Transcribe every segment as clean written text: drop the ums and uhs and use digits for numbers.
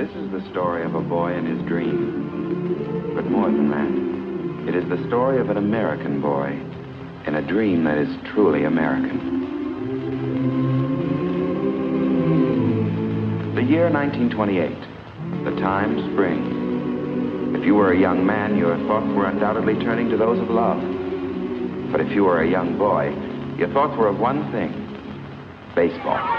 This is the story of a boy and his dream. But more than that, it is the story of an American boy in a dream that is truly American. The year 1928, the time spring. If you were a young man, your thoughts were undoubtedly turning to those of love. But if you were a young boy, your thoughts were of one thing: baseball.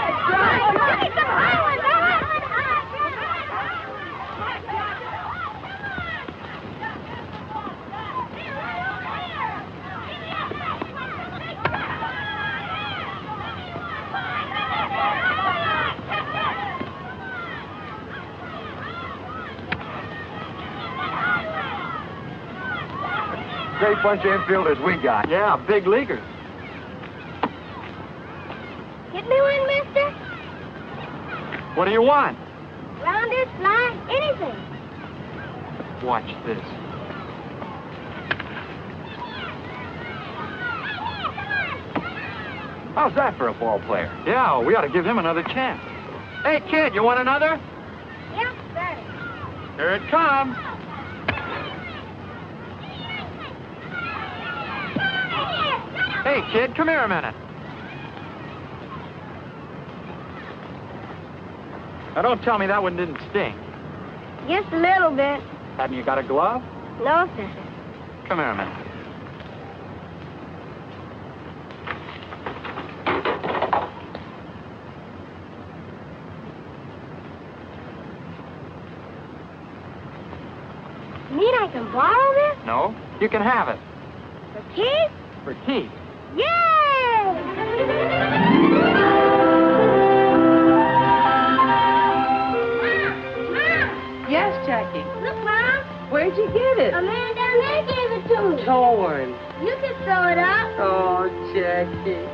Great bunch of infielders we got. Yeah, big leaguers. Get me one, mister? What do you want? Rounders, fly, anything. Watch this. How's that for a ball player? Yeah, we ought to give him another chance. Hey, kid, you want another? Yes, sir. Here it comes. Hey, kid, come here a minute. Now, don't tell me that one didn't sting. Just a little bit. Hadn't you got a glove? No, sir. Come here a minute. You mean I can borrow this? No, you can have it. For keys? For keys. Yay! Yes, Jackie. Look, Mom. Where'd you get it? A man down there gave it to me. Torn. You can sew it up. Oh, Jackie.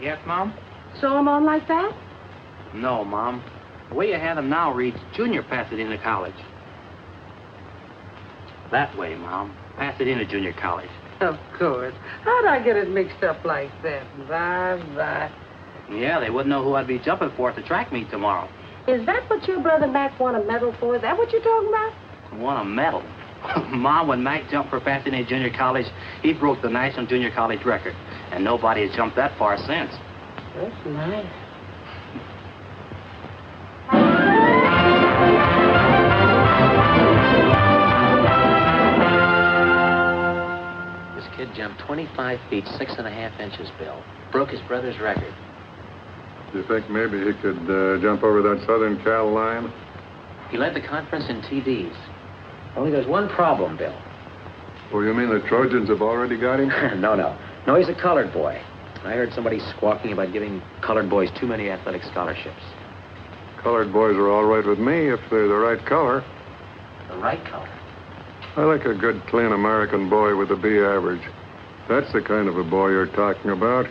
Yes, Mom? Sew 'em on like that? No, Mom. The way you have them now reads Junior Pasadena College. That way, Mom. Pasadena Junior College. Of course. How'd I get it mixed up like that? Bye. Yeah, they wouldn't know who I'd be jumping for at the track meet tomorrow. Is that what your brother Mac won a medal for? Is that what you're talking about? Won a medal. Mom, when Mac jumped for Pasadena Junior College, he broke the National Junior College record. And nobody has jumped that far since. That's nice. This kid jumped 25 feet, 6.5 inches, Bill. Broke his brother's record. Do you think maybe he could jump over that Southern Cal line? He led the conference in TDs. Only there's one problem, Bill. Oh, you mean the Trojans have already got him? No, he's a colored boy. I heard somebody squawking about giving colored boys too many athletic scholarships. Colored boys are all right with me if they're the right color. The right color? I like a good, clean American boy with a B average. That's the kind of a boy you're talking about.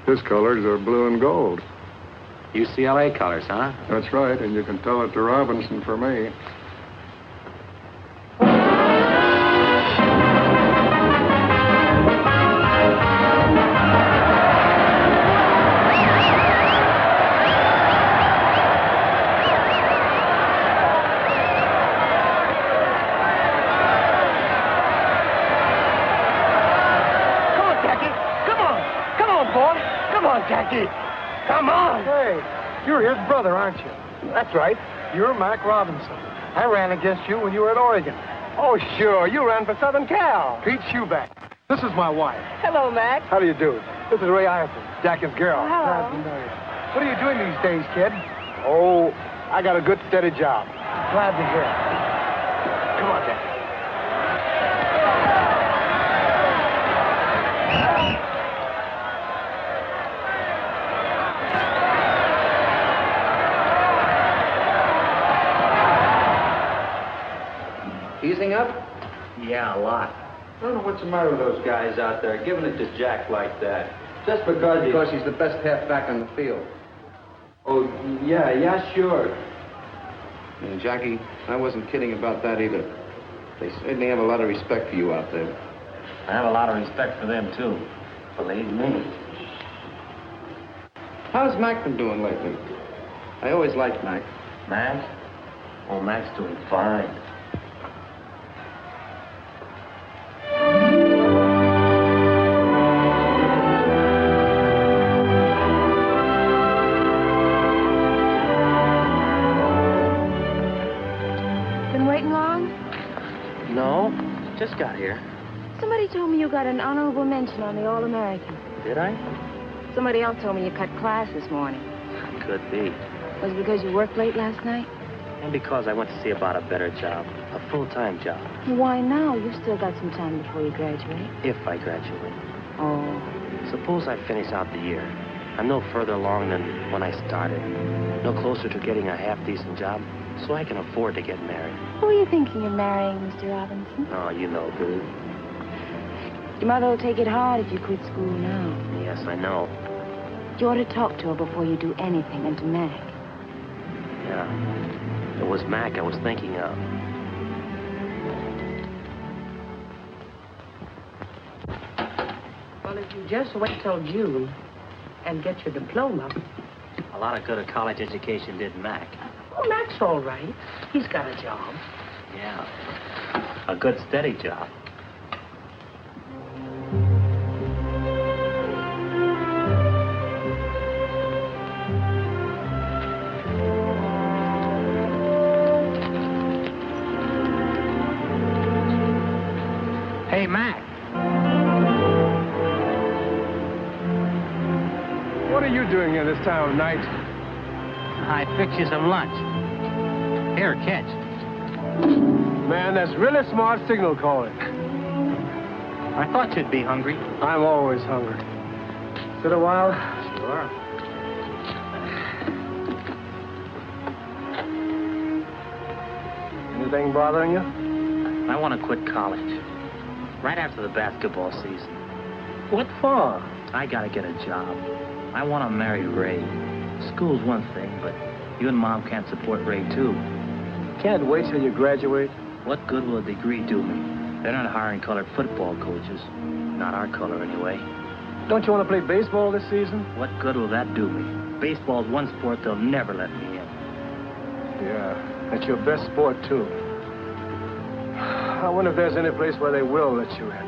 His colors are blue and gold. UCLA colors, huh? That's right, and you can tell it to Robinson for me. Jackie, come on! Hey, you're his brother, aren't you? That's right. You're Mac Robinson. I ran against you when you were at Oregon. Oh, sure. You ran for Southern Cal. Pete Shoeback. This is my wife. Hello, Mac. How do you do? This is Ray Ireton, Jackie's girl. Hello. Glad to know you. What are you doing these days, kid? Oh, I got a good, steady job. Glad to hear it. Come on, Dad. Easing up? Yeah, a lot. I don't know what's the matter with those guys out there, giving it to Jack like that. Just because he's the best halfback on the field. Oh, yeah, sure. And Jackie, I wasn't kidding about that either. They certainly have a lot of respect for you out there. I have a lot of respect for them, too. Believe me. How's Mac been doing lately? I always liked Mac. Mac? Oh, Mac's doing fine. Been waiting long? No, just got here. Somebody told me you got an honorable mention on the All-American. Did I? Somebody else told me you cut class this morning. Could be. Was it because you worked late last night? And because I went to see about a better job. A full-time job. Why now? You've still got some time before you graduate. If I graduate. Oh. Suppose I finish out the year. I'm no further along than when I started. No closer to getting a half-decent job, so I can afford to get married. Who are you thinking of marrying, Mr. Robinson? Oh, you know, Boo. Your mother will take it hard if you quit school now. Yes, I know. You ought to talk to her before you do anything, and to Mac. Yeah. It was Mac I was thinking of. Well, if you just wait till June and get your diploma. A lot of good a college education did Mac. Oh, Mac's all right. He's got a job. Yeah. A good, steady job. Hey, Mac. What are you doing here this time of night? I fixed you some lunch. Here, catch. Man, that's really smart signal calling. I thought you'd be hungry. I'm always hungry. Sit a while. Sure. Anything bothering you? I want to quit college. Right after the basketball season. What for? I gotta get a job. I want to marry Ray. School's one thing, but you and Mom can't support Ray, too. Can't wait till you graduate. What good will a degree do me? They're not hiring colored football coaches. Not our color, anyway. Don't you want to play baseball this season? What good will that do me? Baseball's one sport they'll never let me in. Yeah, that's your best sport, too. I wonder if there's any place where they will let you in.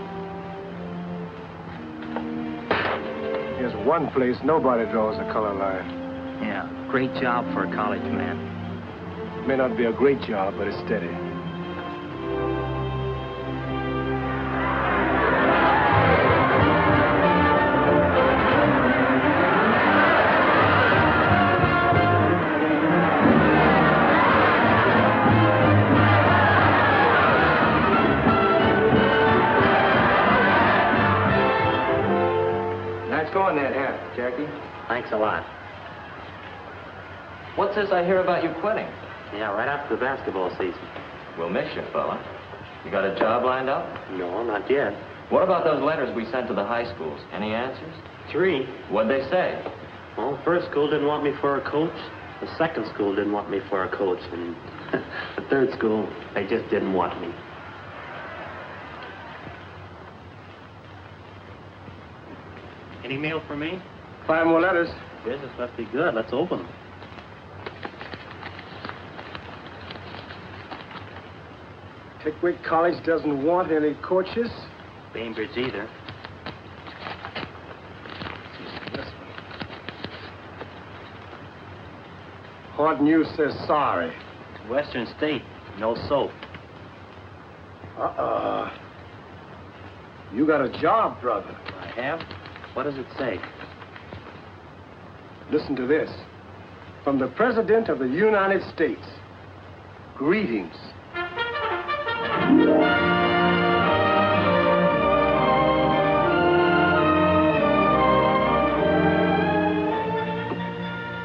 Here's one place nobody draws a color line. Yeah, great job for a college man. May not be a great job, but it's steady. Nice going that hat, Jackie. Thanks a lot. What's this I hear about you quitting? Yeah, right after the basketball season. We'll miss you, fella. You got a job lined up? No, not yet. What about those letters we sent to the high schools? Any answers? 3. What'd they say? Well, first school didn't want me for a coach. The second school didn't want me for a coach. And the third school, they just didn't want me. Any mail for me? 5 more letters. Business must be good. Let's open them. Pickwick College doesn't want any coaches. Bainbridge either. This one. Hard News says sorry. Western State, no soap. You got a job, brother. I have? What does it say? Listen to this. From the President of the United States. Greetings.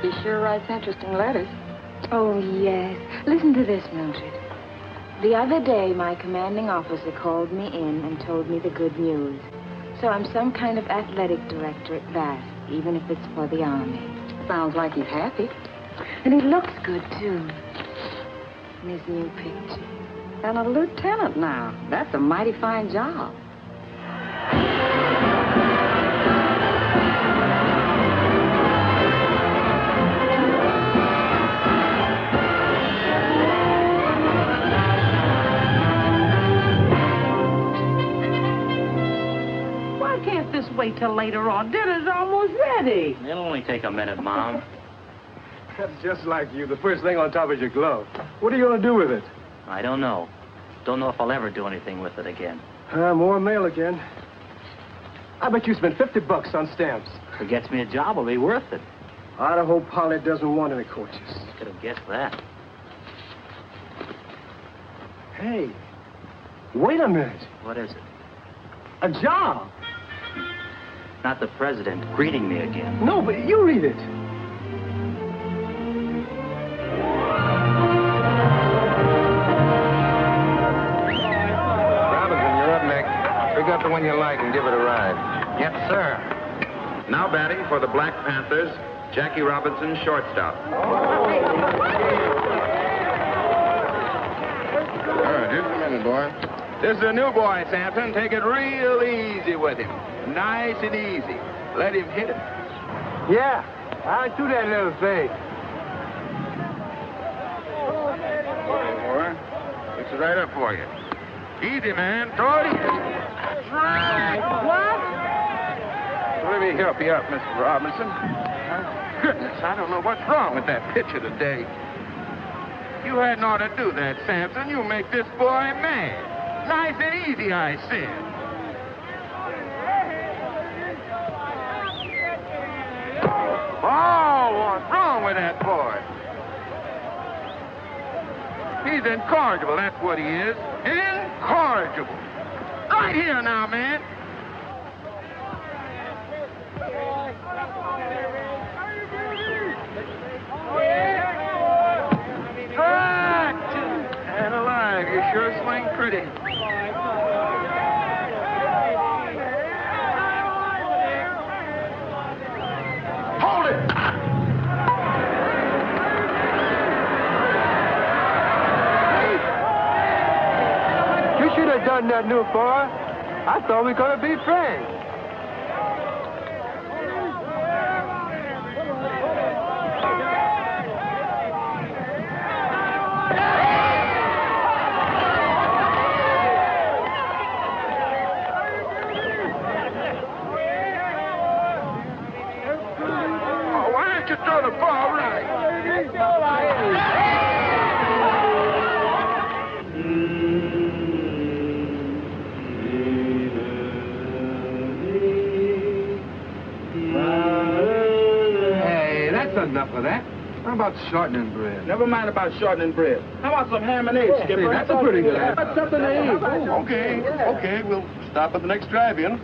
He sure writes interesting letters. Oh, yes. Listen to this, Mildred. The other day, my commanding officer called me in and told me the good news. So I'm some kind of athletic director at last, even if it's for the Army. Sounds like he's happy. And he looks good, too. In his new picture. And a lieutenant now. That's a mighty fine job. Why can't this wait till later on? Dinner's almost ready. It'll only take a minute, Mom. That's just like you. The first thing on top is your glove. What are you going to do with it? I don't know. Don't know if I'll ever do anything with it again. More mail again. I bet you spent $50 on stamps. If it gets me a job, it'll be worth it. I hope Polly doesn't want any coaches. Could have guessed that. Hey, wait a minute. What is it? A job. Not the president greeting me again. No, but you read it. Robinson, you're up next. Pick up the one you like and give it a ride. Yes, sir. Now batting for the Black Panthers, Jackie Robinson, shortstop. Just a minute, boy. This is a new boy, Sampson. Take it real easy with him. Nice and easy. Let him hit it. Yeah, I do that little thing. Boy, fix it right up for you. Easy, man. Throw it easy. That's right. What? Let me help you up, Mr. Robinson. Goodness, I don't know what's wrong with that pitcher today. You hadn't ought to do that, Sampson. You make this boy mad. Nice and easy, I said. Oh, what's wrong with that boy? He's incorrigible, that's what he is. Incorrigible. Right here now, man. Strike! And alive, you sure swing pretty. Hold it! You should have done that, new boy. I thought we were going to be friends. Why don't you throw the ball right? Hey, that's enough of that. How about shortening bread? Never mind about shortening bread. How about some ham and eggs, Skipper? That's a pretty good idea. That's something to eat. Okay, we'll stop at the next drive-in.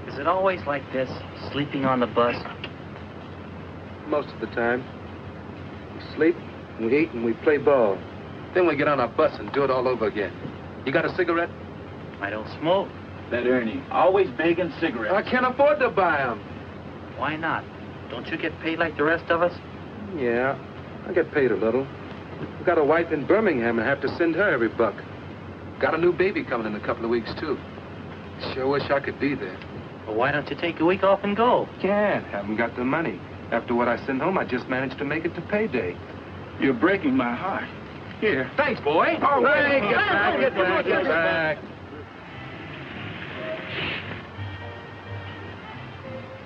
Is it always like this, sleeping on the bus? Most of the time. We sleep, we eat, and we play ball. Then we get on our bus and do it all over again. You got a cigarette? I don't smoke. That Ernie, always begging cigarettes. I can't afford to buy them. Why not? Don't you get paid like the rest of us? Yeah, I get paid a little. I've got a wife in Birmingham and have to send her every buck. Got a new baby coming in a couple of weeks, too. Sure wish I could be there. Well, why don't you take a week off and go? Can't. Haven't got the money. After what I send home, I just managed to make it to payday. You're breaking my heart. Here, thanks, boy. Oh, wait, get back.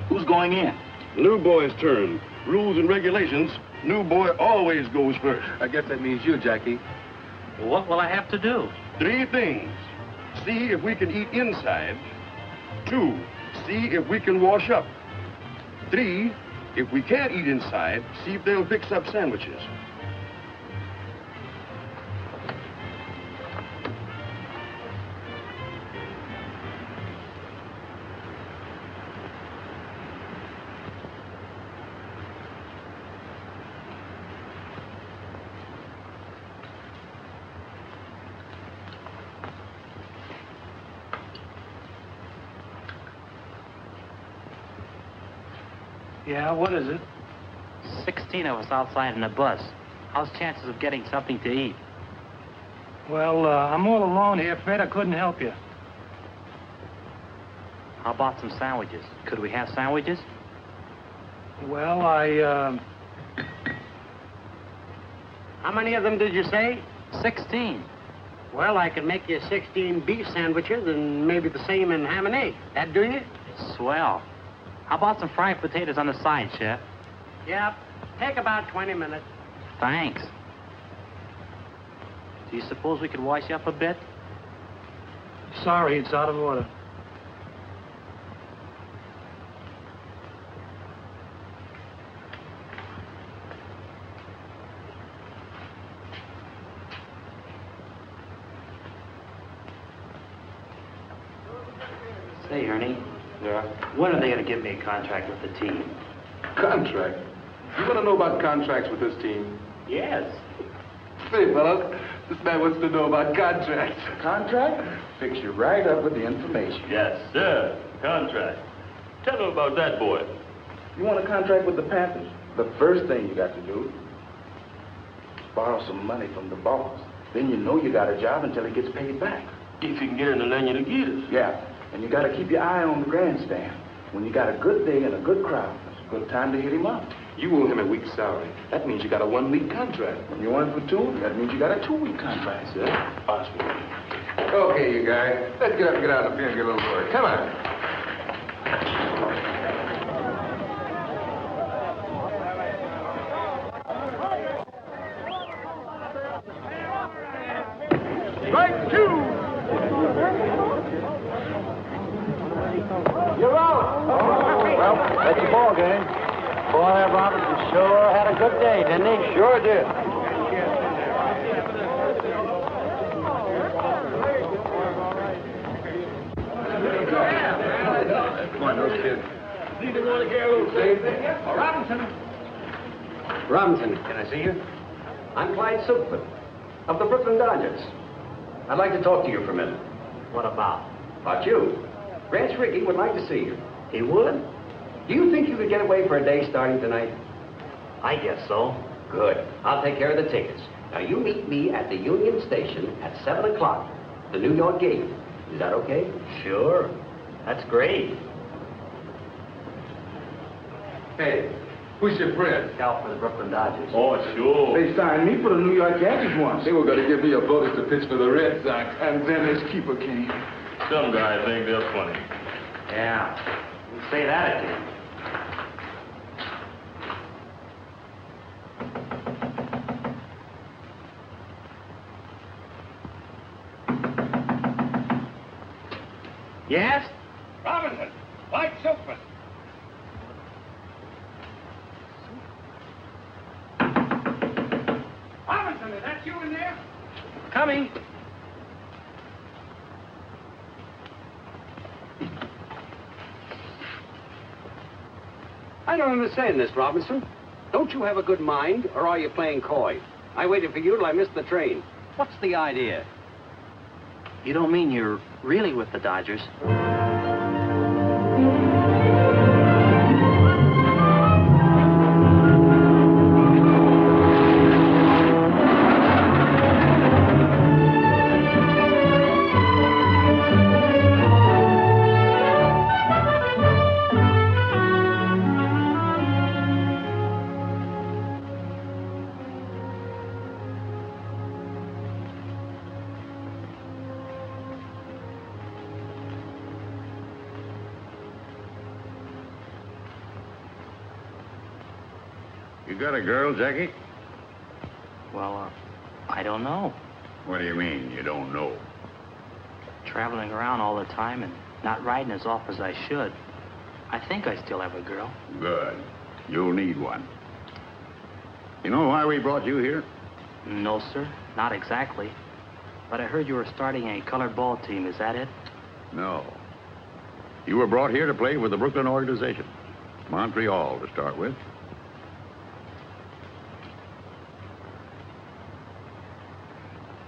Who's going in? New boy's turn. Rules and regulations, new boy always goes first. I guess that means you, Jackie. Well, what will I have to do? 3 things. See if we can eat inside, 2, see if we can wash up. 3, if we can't eat inside, see if they'll fix up sandwiches. Yeah, what is it? 16 of us outside in a bus. How's chances of getting something to eat? Well, I'm all alone here, Fred. I couldn't help you. How about some sandwiches? Could we have sandwiches? Well, How many of them did you say? 16. Well, I could make you 16 beef sandwiches and maybe the same in ham and egg. That do you? Swell. How about some fried potatoes on the side, Chef? Yep. Take about 20 minutes. Thanks. Do you suppose we could wash you up a bit? sorry, it's out of order. Say, Ernie. Yeah? When are they going to give me a contract with the team? Contract? You want to know about contracts with this team? Yes. Say, fellas, this man wants to know about contracts. Contract? Fix you right up with the information. Yes, sir. Contract. Tell him about that, boy. You want a contract with the Panthers? The first thing you got to do is borrow some money from the boss. Then you know you got a job until he gets paid back. If you can get in the Lanyard of Gators. Yeah, and you got to keep your eye on the grandstand. When you got a good day and a good crowd, it's a good time to hit him up. You owe him a week's salary. That means you got a 1-week contract. When you want for 2, that means you got a 2-week contract. Yeah? Possible. Okay, you guys. Let's get up and get out of the field and get a little work. Come on. Strike 2! You're out! Well, that's the ball game. Boy, Robinson sure had a good day, didn't he? Sure did. Come on, those kids. Neither want to get a little safe. Robinson, can I see you? I'm Clyde Silkman of the Brooklyn Dodgers. I'd like to talk to you for a minute. What about? About you. Grant Rickey would like to see you. He would? Do you think you could get away for a day starting tonight? I guess so. Good. I'll take care of the tickets. Now, you meet me at the Union Station at 7 o'clock, the New York game. Is that okay? Sure. That's great. Hey, who's your friend? Scout for the Brooklyn Dodgers. Oh, sure. They signed me for the New York Yankees once. They were going to give me a bonus to pitch for the Red Sox, and then his keeper came. Some guys think they're funny. Yeah. You say that again. Yes? Robinson, Clyde Silkman. Robinson, is that you in there? Coming. I don't understand this, Robinson. Don't you have a good mind, or are you playing coy? I waited for you till I missed the train. What's the idea? You don't mean you're really with the Dodgers? You got a girl, Jackie? Well, I don't know. What do you mean, you don't know? Traveling around all the time and Not riding as often as I should. I think I still have a girl. Good. You'll need one. You know why we brought you here? No, sir. Not exactly. But I heard you were starting a colored ball team. Is that it? No. You were brought here to play with the Brooklyn organization. Montreal, to start with.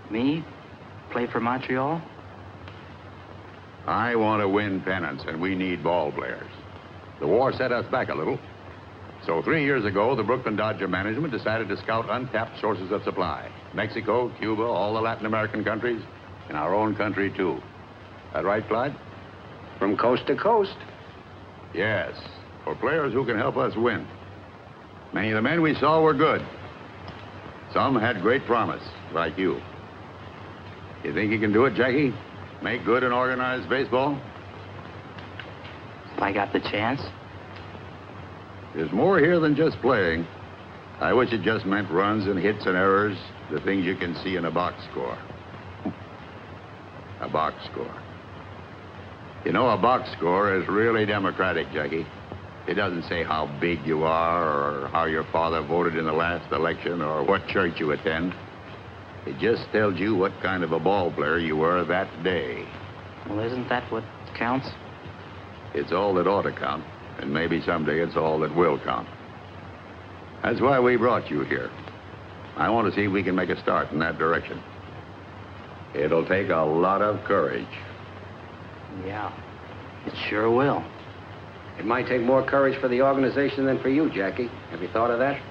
Me? Play for Montreal? I want to win pennants, and we need ball players. The war set us back a little. So 3 years ago, the Brooklyn Dodger management decided to scout untapped sources of supply. Mexico, Cuba, all the Latin American countries, and our own country, too. That right, Clyde? From coast to coast. Yes, for players who can help us win. Many of the men we saw were good. Some had great promise, like you. You think you can do it, Jackie? Make good and organized baseball? If I got the chance. There's more here than just playing. I wish it just meant runs and hits and errors, the things you can see in a box score. A box score. You know, a box score is really democratic, Jackie. It doesn't say how big you are or how your father voted in the last election or what church you attend. It just tells you what kind of a ball player you were that day. Well, isn't that what counts? It's all that ought to count, and maybe someday it's all that will count. That's why we brought you here. I want to see if we can make a start in that direction. It'll take a lot of courage. Yeah, it sure will. It might take more courage for the organization than for you, Jackie. Have you thought of that?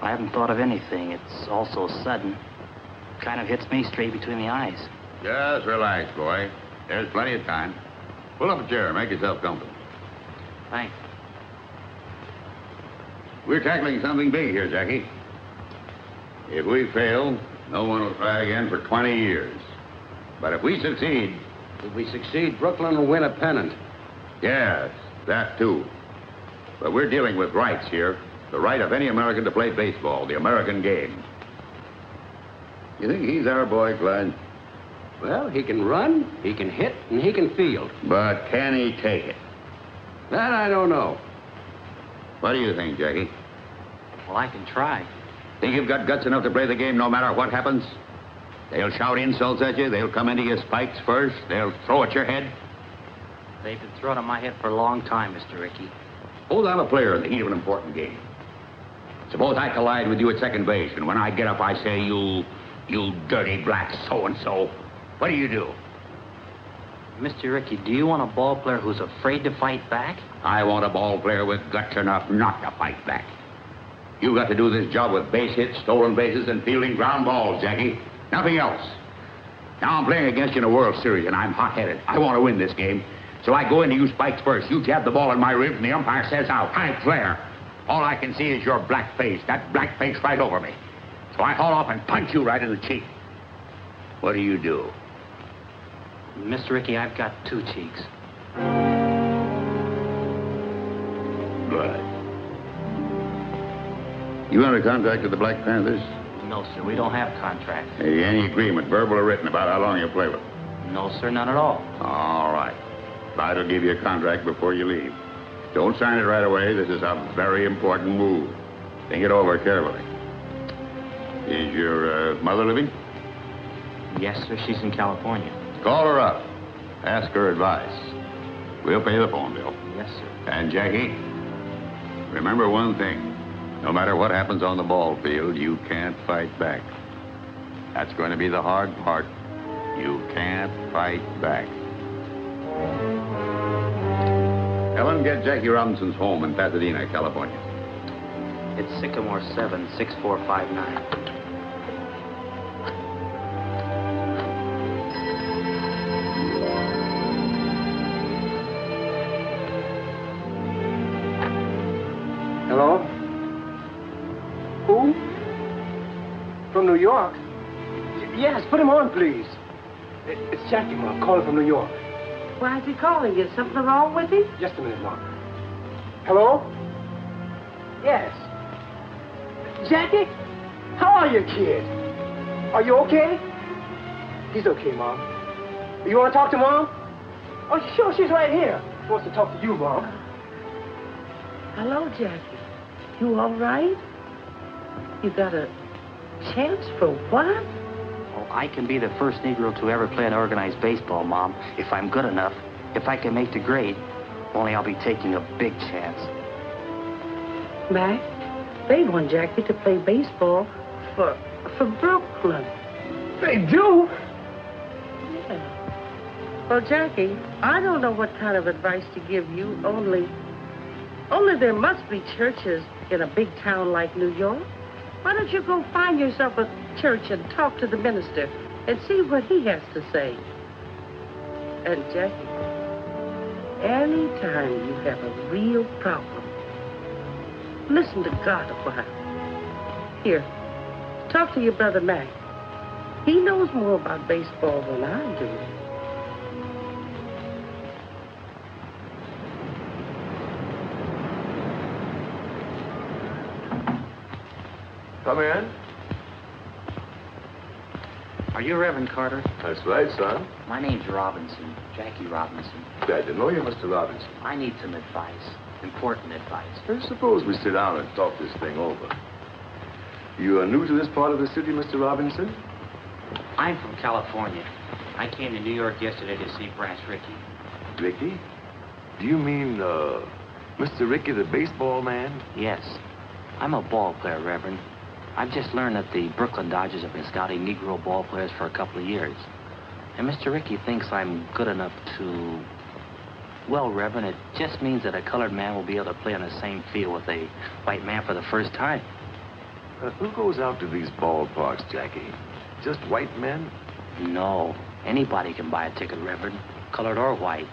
I haven't thought of anything. It's all so sudden. Kind of hits me straight between the eyes. Just relax, boy. There's plenty of time. Pull up a chair. Make yourself comfortable. Thanks. We're tackling something big here, Jackie. If we fail, no one will try again for 20 years. But if we succeed... If we succeed, Brooklyn will win a pennant. Yes, that too. But we're dealing with rights here. The right of any American to play baseball, the American game. You think he's our boy, Clyde? Well, he can run, he can hit, and he can field. But can he take it? That I don't know. What do you think, Jackie? Well, I can try. Think you've got guts enough to play the game no matter what happens? They'll shout insults at you. They'll come into your spikes first. They'll throw at your head. They've been throwing at my head for a long time, Mr. Rickey. Suppose I'm a player in the heat of an important game. Suppose I collide with you at second base, and when I get up, I say, you dirty black so-and-so. What do you do? Mr. Rickey, do you want a ball player who's afraid to fight back? I want a ball player with guts enough not to fight back. You've got to do this job with base hits, stolen bases, and fielding ground balls, Jackie. Nothing else. Now I'm playing against you in a World Series, and I'm hot-headed. I want to win this game. So I go into you spikes first. You jab the ball in my ribs, and the umpire says out. High flare. All I can see is your black face. That black face right over me. So I haul off and punch you right in the cheek. What do you do? Mr. Rickey, I've got two cheeks. Good. You under contract with the Black Panthers? No, sir, we don't have contracts. Hey, any agreement, verbal or written, about how long you'll play with them? No, sir, none at all. All right. Clyde will give you a contract before you leave. Don't sign it right away. This is a very important move. Think it over carefully. Is your mother living? Yes, sir, she's in California. Call her up. Ask her advice. We'll pay the phone bill. Yes, sir. And, Jackie, remember one thing. No matter what happens on the ball field, you can't fight back. That's going to be the hard part. You can't fight back. Ellen, get Jackie Robinson's home in Pasadena, California. It's Sycamore 7, 6459. Hello? Who? From New York? Yes, put him on, please. It's Jackie, Mom, calling from New York. Why is he calling? Is something wrong with him? Just a minute, Mom. Hello? Yes. Jackie? How are you, kid? Are you okay? He's okay, Mom. You want to talk to Mom? Oh, sure, she's right here. She wants to talk to you, Mom. Hello, Jackie. You all right? You got a chance for what? Oh, I can be the first Negro to ever play an organized baseball, Mom, if I'm good enough, if I can make the grade. Only I'll be taking a big chance. Mac, they want Jackie to play baseball for Brooklyn. They do? Yeah. Well, Jackie, I don't know what kind of advice to give you, only there must be churches in a big town like New York. Why don't you go find yourself a church and talk to the minister and see what he has to say? And Jackie, anytime you have a real problem, listen to God a while. Here, talk to your brother Mac. He knows more about baseball than I do. Come in. Are you Reverend Carter? That's right, son. My name's Robinson, Jackie Robinson. Glad to know you, Mr. Robinson. I need some advice, important advice. Suppose we sit down and talk this thing over. You are new to this part of the city, Mr. Robinson? I'm from California. I came to New York yesterday to see Branch Rickey. Rickey? Do you mean, Mr. Rickey, the baseball man? Yes. I'm a ball player, Reverend. I've just learned that the Brooklyn Dodgers have been scouting Negro ball players for a couple of years. And Mr. Rickey thinks I'm good enough to... Well, Reverend, it just means that a colored man will be able to play on the same field with a white man for the first time. Who goes out to these ballparks, Jackie? Just white men? No. Anybody can buy a ticket, Reverend, colored or white.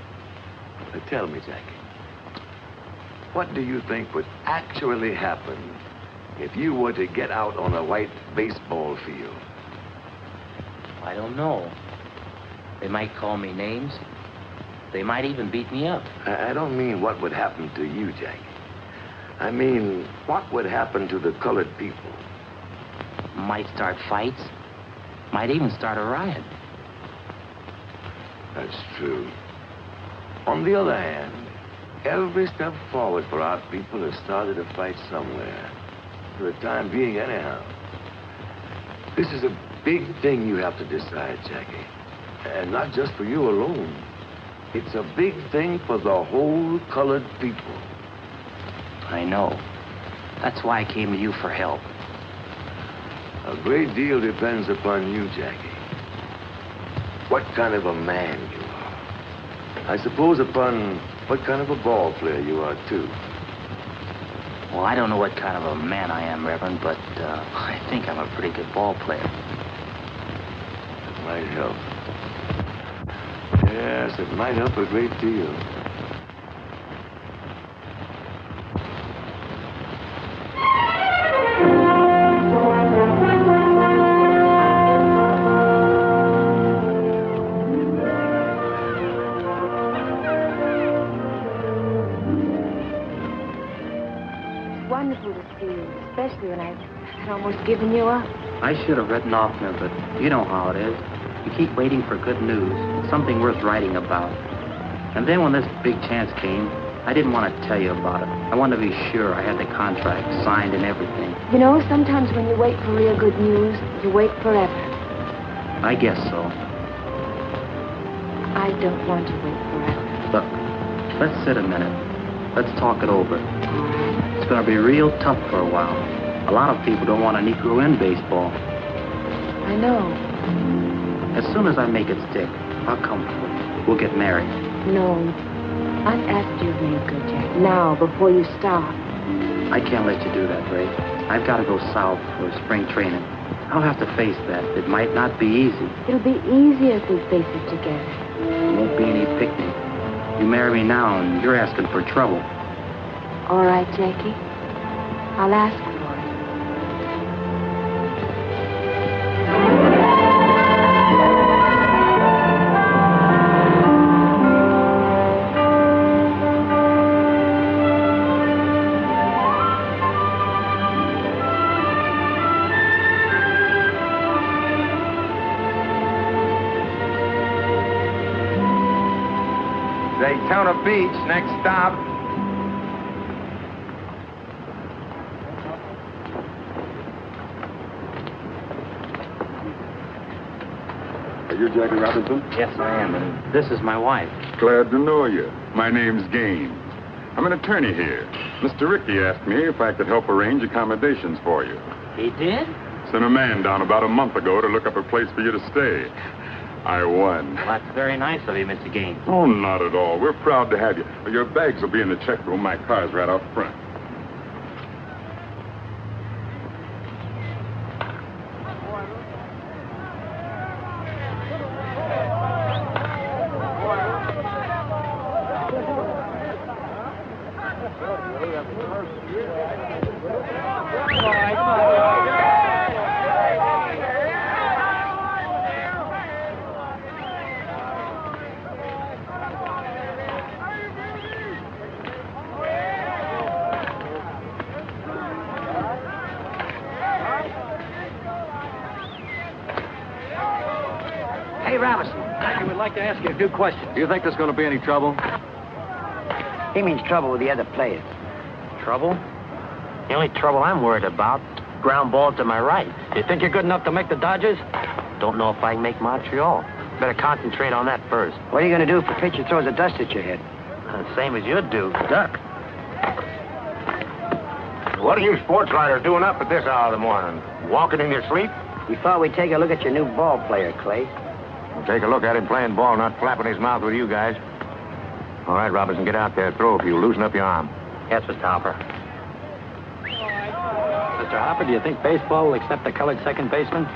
Tell me, Jackie, what do you think would actually happen if you were to get out on a white baseball field? I don't know. They might call me names. They might even beat me up. I don't mean what would happen to you, Jackie. I mean, what would happen to the colored people? Might start fights. Might even start a riot. That's true. On the other hand, every step forward for our people has started a fight somewhere. For the time being, anyhow. This is a big thing you have to decide, Jackie. And not just for you alone. It's a big thing for the whole colored people. I know. That's why I came to you for help. A great deal depends upon you, Jackie. What kind of a man you are. I suppose upon what kind of a ball player you are, too. Well, I don't know what kind of a man I am, Reverend, but I think I'm a pretty good ball player. It might help. Yes, it might help a great deal. Wonderful to see you, especially when I had almost given you up. I should have written off now, but you know how it is. You keep waiting for good news, something worth writing about. And then when this big chance came, I didn't want to tell you about it. I wanted to be sure I had the contract signed and everything. You know, sometimes when you wait for real good news, you wait forever. I guess so. I don't want to wait forever. Look, let's sit a minute. Let's talk it over. It's going to be real tough for a while. A lot of people don't want a Negro in baseball. I know. As soon as I make it stick, I'll come for it. We'll get married. No. I've asked you of me a good Jack. Now, before you stop. I can't let you do that, Ray. I've got to go south for spring training. I'll have to face that. It might not be easy. It'll be easier if we face it together. It won't be any picnic. You marry me now, and you're asking for trouble. All right, Jackie. I'll ask for it. Daytona Beach, next stop. Are you Jackie Robinson? Yes, I am, and this is my wife. Glad to know you. My name's Gaines. I'm an attorney here. Mr. Ricky asked me if I could help arrange accommodations for you. He did? Sent a man down about a month ago to look up a place for you to stay. I won. Well, that's very nice of you, Mr. Gaines. Oh, not at all. We're proud to have you. Your bags will be in the check room. My car's right out front. Hey, Robinson. I would like to ask you a few questions. Do you think there's going to be any trouble? He means trouble with the other players. Trouble? The only trouble I'm worried about, ground ball to my right. You think you're good enough to make the Dodgers? Don't know if I can make Montreal. Better concentrate on that first. What are you going to do if a pitcher throws a dust at your head? Same as you'd do. Duck. What are you sports writers doing up at this hour of the morning? Walking in your sleep? We thought we'd take a look at your new ball player, Clay. We'll take a look at him playing ball, not flapping his mouth with you guys. All right, Robinson, get out there. Throw a few. Loosen up your arm. Yes, Mr. Hopper. Mr. Hopper, do you think baseball will accept a colored second baseman?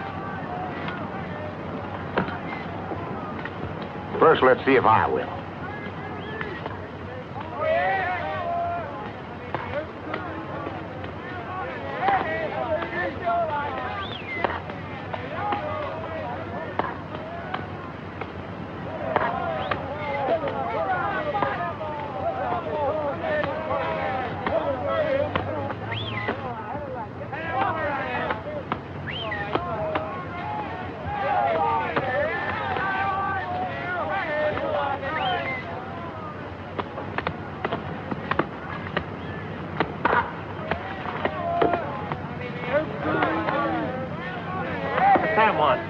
First, let's see if I will. Sam one.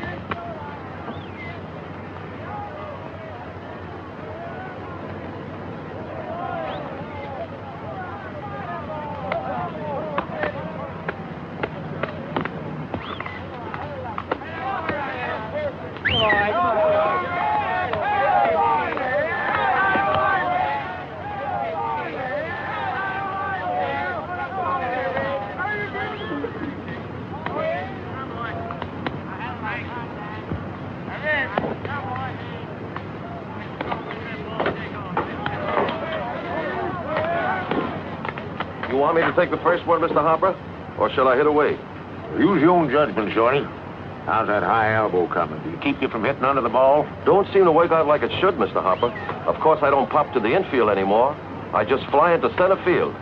You want me to take the first one, Mr. Hopper? Or shall I hit away? Use your own judgment, Shorty. How's that high elbow coming? Do you keep you from hitting under the ball? Don't seem to work out like it should, Mr. Hopper. Of course, I don't pop to the infield anymore. I just fly into center field.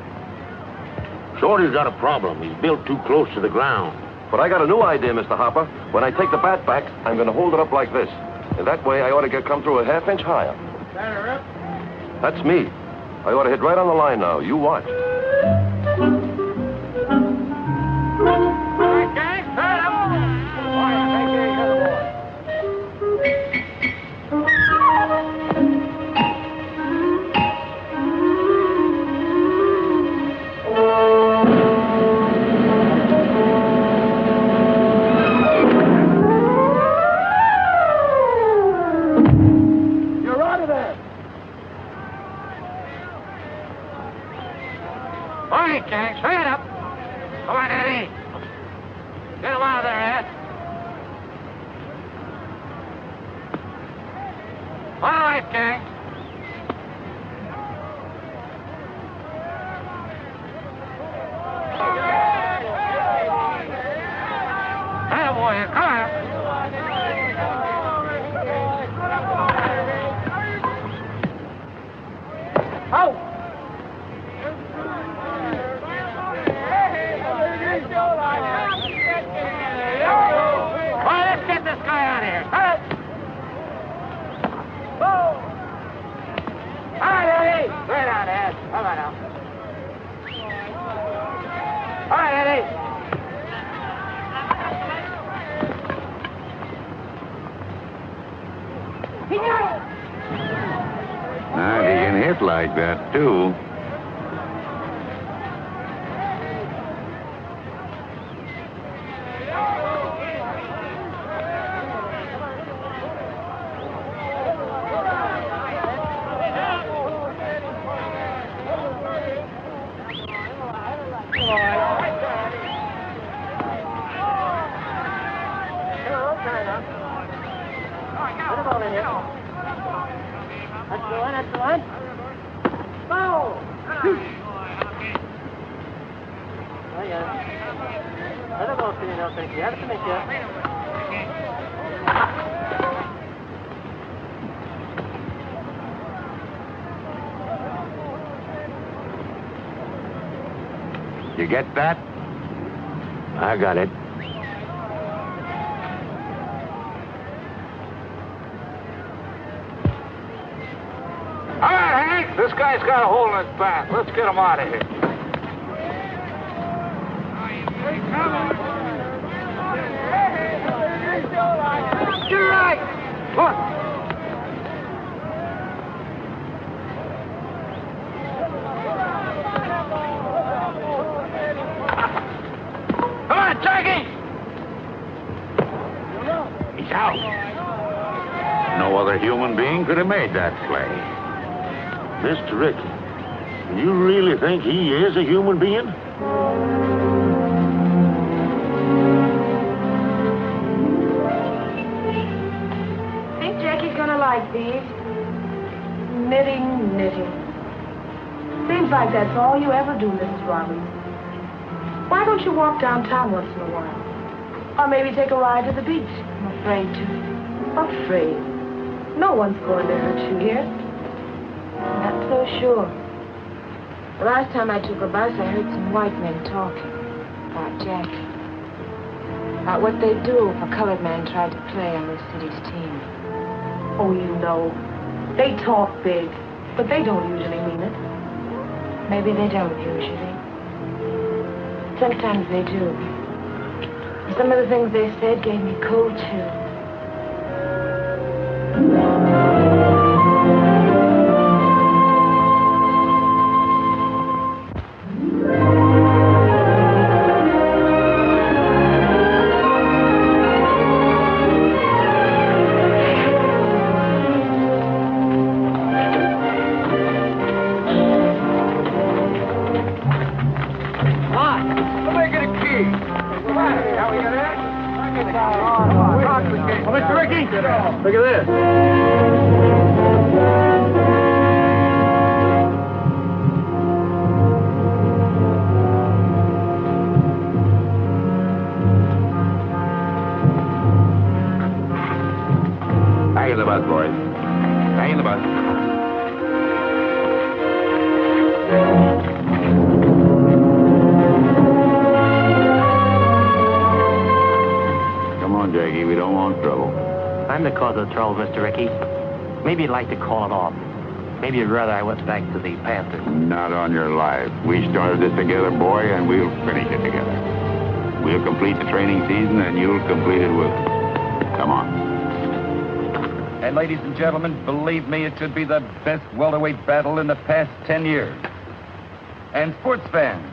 Shorty's got a problem. He's built too close to the ground. But I got a new idea, Mr. Hopper. When I take the bat back, I'm going to hold it up like this. And that way, I ought to come through a half-inch higher. Batter up. That's me. I ought to hit right on the line now. You watch. You're out of there. All right, Jack, straight up. Come on, Eddie. Get him out of there, Ed. All right, Jack. Hey, boy, come on. Out. All right, let's get this guy out of here. like that, too. You get that? I got it. All right, Hank. This guy's got a hole in his back. Let's get him out of here. Get right. Look. Come on, Jackie. He's out. No other human being could have made that play. Mr. Ricky, you really think he is a human being? Think Jackie's gonna like these. Knitting, knitting. Seems like that's all you ever do, Mrs. Robbins. Why don't you walk downtown once in a while? Or maybe take a ride to the beach? I'm afraid to. Afraid? No one's going to hurt you here. Not so sure. The last time I took a bus, I heard some white men talking about Jackie. About what they'd do if a colored man tried to play on this city's team. Oh, you know, they talk big, but they don't usually mean it. Maybe they don't usually. Sometimes they do. Some of the things they said gave me cold chills. Mr. Ricky, look at this. Back in the bus, boys. Back in the bus. Come on, Jackie. We don't want trouble. I'm the cause of the trouble, Mr. Ricky. Maybe you'd like to call it off. Maybe you'd rather I went back to the Panthers. Not on your life. We started this together, boy, and we'll finish it together. We'll complete the training season, and you'll complete it with us. Come on. And ladies and gentlemen, believe me, it should be the best welterweight battle in the past 10 years. And sports fans,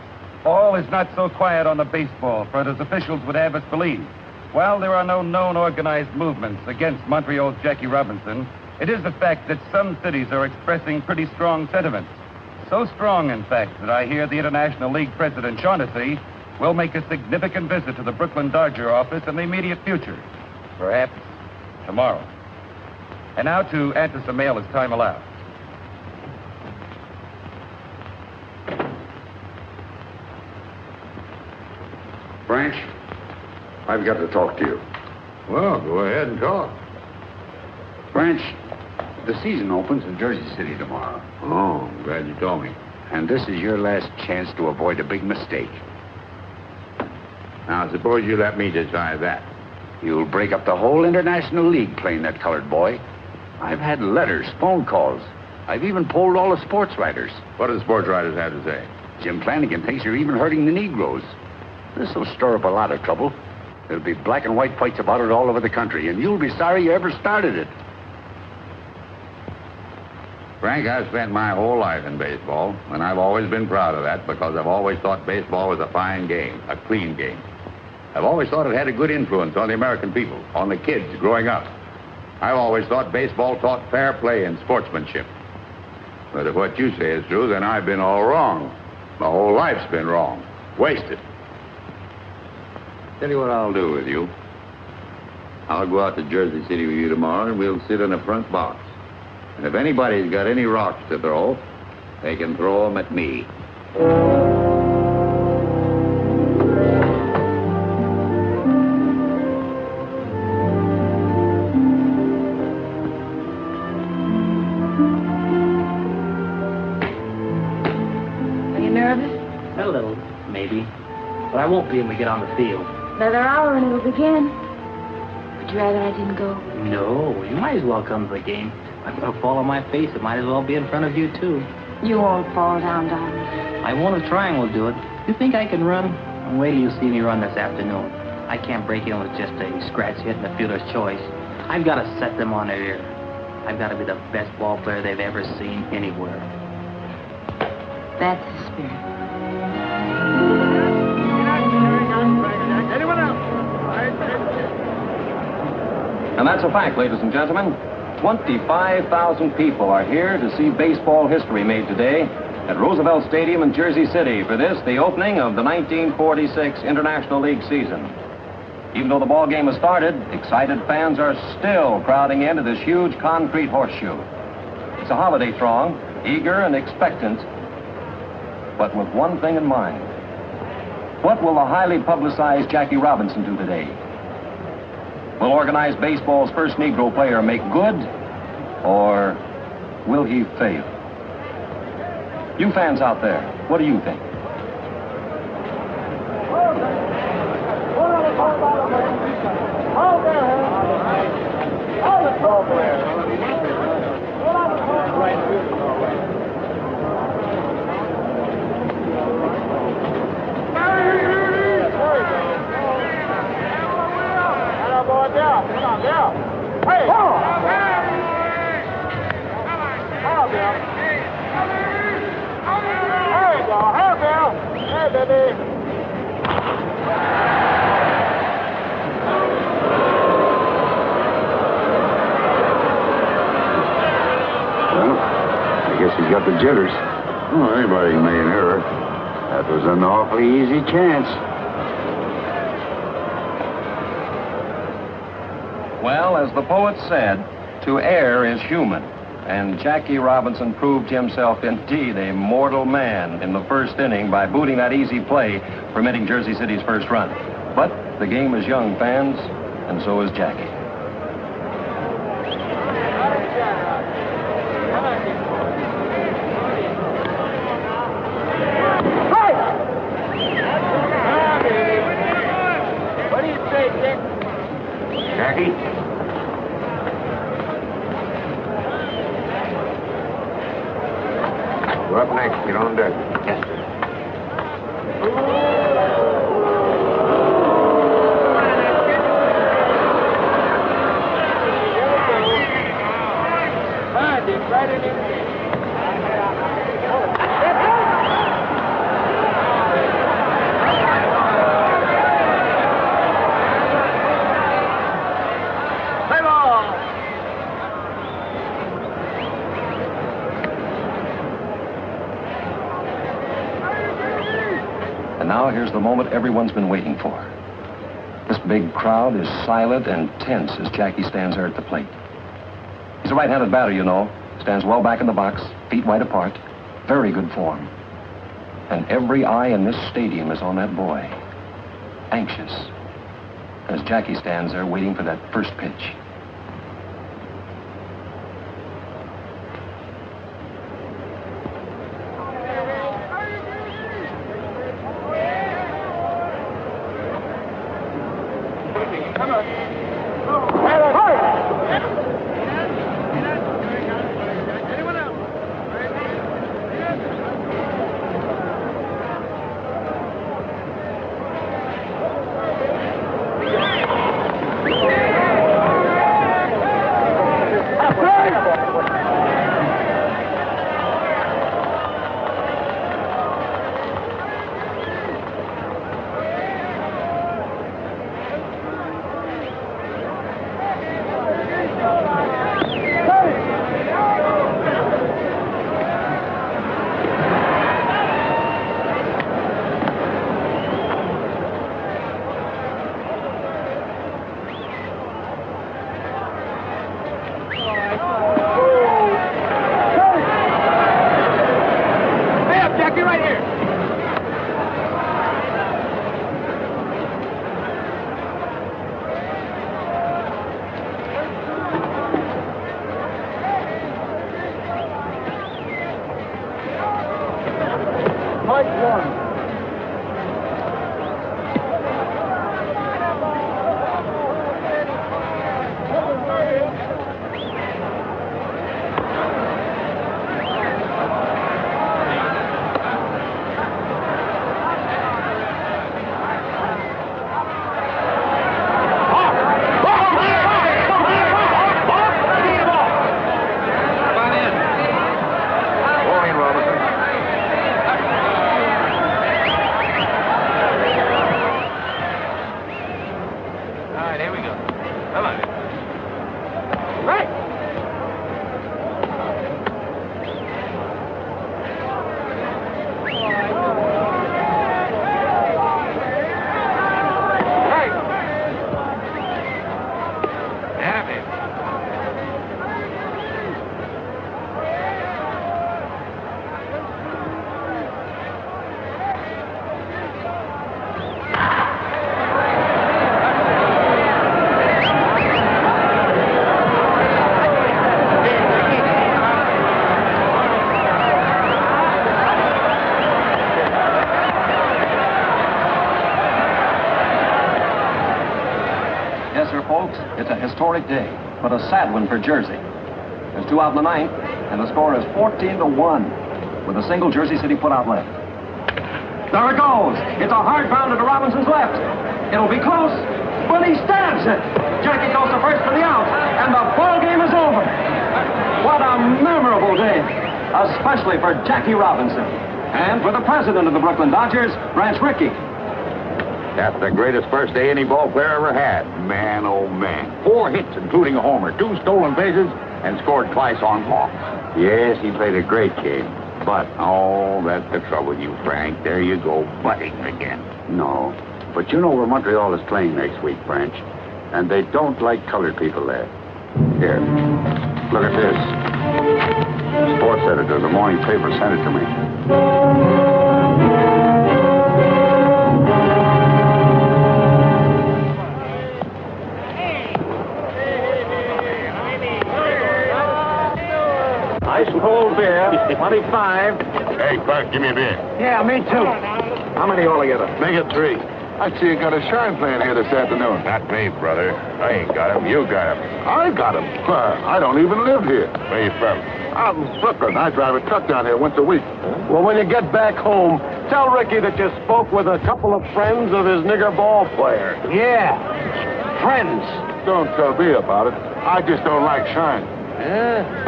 all is not so quiet on the baseball front as officials would have us believe. While there are no known organized movements against Montreal's Jackie Robinson, it is a fact that some cities are expressing pretty strong sentiments. So strong, in fact, that I hear the International League president, Shaughnessy, will make a significant visit to the Brooklyn Dodger office in the immediate future. Perhaps tomorrow. And now to answer some mail as time allows. Branch, I've got to talk to you. Well, go ahead and talk. Branch, the season opens in Jersey City tomorrow. Oh, I'm glad you told me. And this is your last chance to avoid a big mistake. Now, suppose you let me decide that. You'll break up the whole International League playing that colored boy. I've had letters, phone calls. I've even polled all the sports writers. What do the sports writers have to say? Jim Flanagan thinks you're even hurting the Negroes. This will stir up a lot of trouble. There'll be black and white fights about it all over the country, and you'll be sorry you ever started it. Frank, I've spent my whole life in baseball, and I've always been proud of that because I've always thought baseball was a fine game, a clean game. I've always thought it had a good influence on the American people, on the kids growing up. I've always thought baseball taught fair play and sportsmanship. But if what you say is true, then I've been all wrong. My whole life's been wrong. Wasted. Tell you what I'll do with you. I'll go out to Jersey City with you tomorrow, and we'll sit in the front box. And if anybody's got any rocks to throw, they can throw them at me. Are you nervous? A little, maybe. But I won't be when we get on the field. Another hour and it'll begin. Would you rather I didn't go? No, you might as well come to the game. I'm going to fall on my face. It might as well be in front of you, too. You won't fall down, darling. I won't. A trying will do it. You think I can run? Wait till you see me run this afternoon. I can't break in with just a scratch hit and a fielder's choice. I've got to set them on their ear. I've got to be the best ball player they've ever seen anywhere. That's the spirit. Anyone else? And that's a fact, ladies and gentlemen. 25,000 people are here to see baseball history made today at Roosevelt Stadium in Jersey City for this, the opening of the 1946 International League season. Even though the ball game has started, excited fans are still crowding into this huge concrete horseshoe. It's a holiday throng, eager and expectant, but with one thing in mind. What will the highly publicized Jackie Robinson do today? Will organized baseball's first Negro player make good, or will he fail? You fans out there, what do you think? Hey! Hey, baby! Well, I guess he's got the jitters. Oh, anybody can make an error. That was an awfully easy chance. Well, as the poet said, to err is human. And Jackie Robinson proved himself indeed a mortal man in the first inning by booting that easy play, permitting Jersey City's first run. But the game is young, fans, and so is Jackie. What do you say, Dick? Jackie? We're up next. Get on deck. Yes, sir. Fine, Dick. Right in there. And now here's the moment everyone's been waiting for. This big crowd is silent and tense as Jackie stands there at the plate. He's a right-handed batter, you know. Stands well back in the box, feet wide apart. Very good form. And every eye in this stadium is on that boy. Anxious. As Jackie stands there waiting for that first pitch. be right here. Fight one. Yes, sir, folks, it's a historic day, but a sad one for Jersey. There's 2 out in the 9th, and the score is 14-1, with a single Jersey City put out left. There it goes. It's a hard bounder to Robinson's left. It'll be close, but he stabs it. Jackie goes to first for the out, and the ball game is over. What a memorable day, especially for Jackie Robinson, and for the president of the Brooklyn Dodgers, Branch Rickey. That's the greatest first day any ball player ever had. Man, oh man. 4 hits, including a homer, 2 stolen bases, and scored twice on walks. Yes, he played a great game. But, oh, that's the trouble with you, Frank. There you go, butting again. No, but you know where Montreal is playing next week, Branch. And they don't like colored people there. Here, look at this. Sports editor of the morning paper sent it to me. Ice and cold beer, 25. Hey, Clark, give me a beer. Yeah, me too. How many altogether? Make it 3. I see you got a shine playing here this afternoon. Not me, brother. I ain't got him. You got him. I got him. I don't even live here. Where you from? I'm in Brooklyn. I drive a truck down here once a week. Well, when you get back home, tell Ricky that you spoke with a couple of friends of his nigger ball player. Yeah, friends. Don't tell me about it. I just don't like shine. Yeah?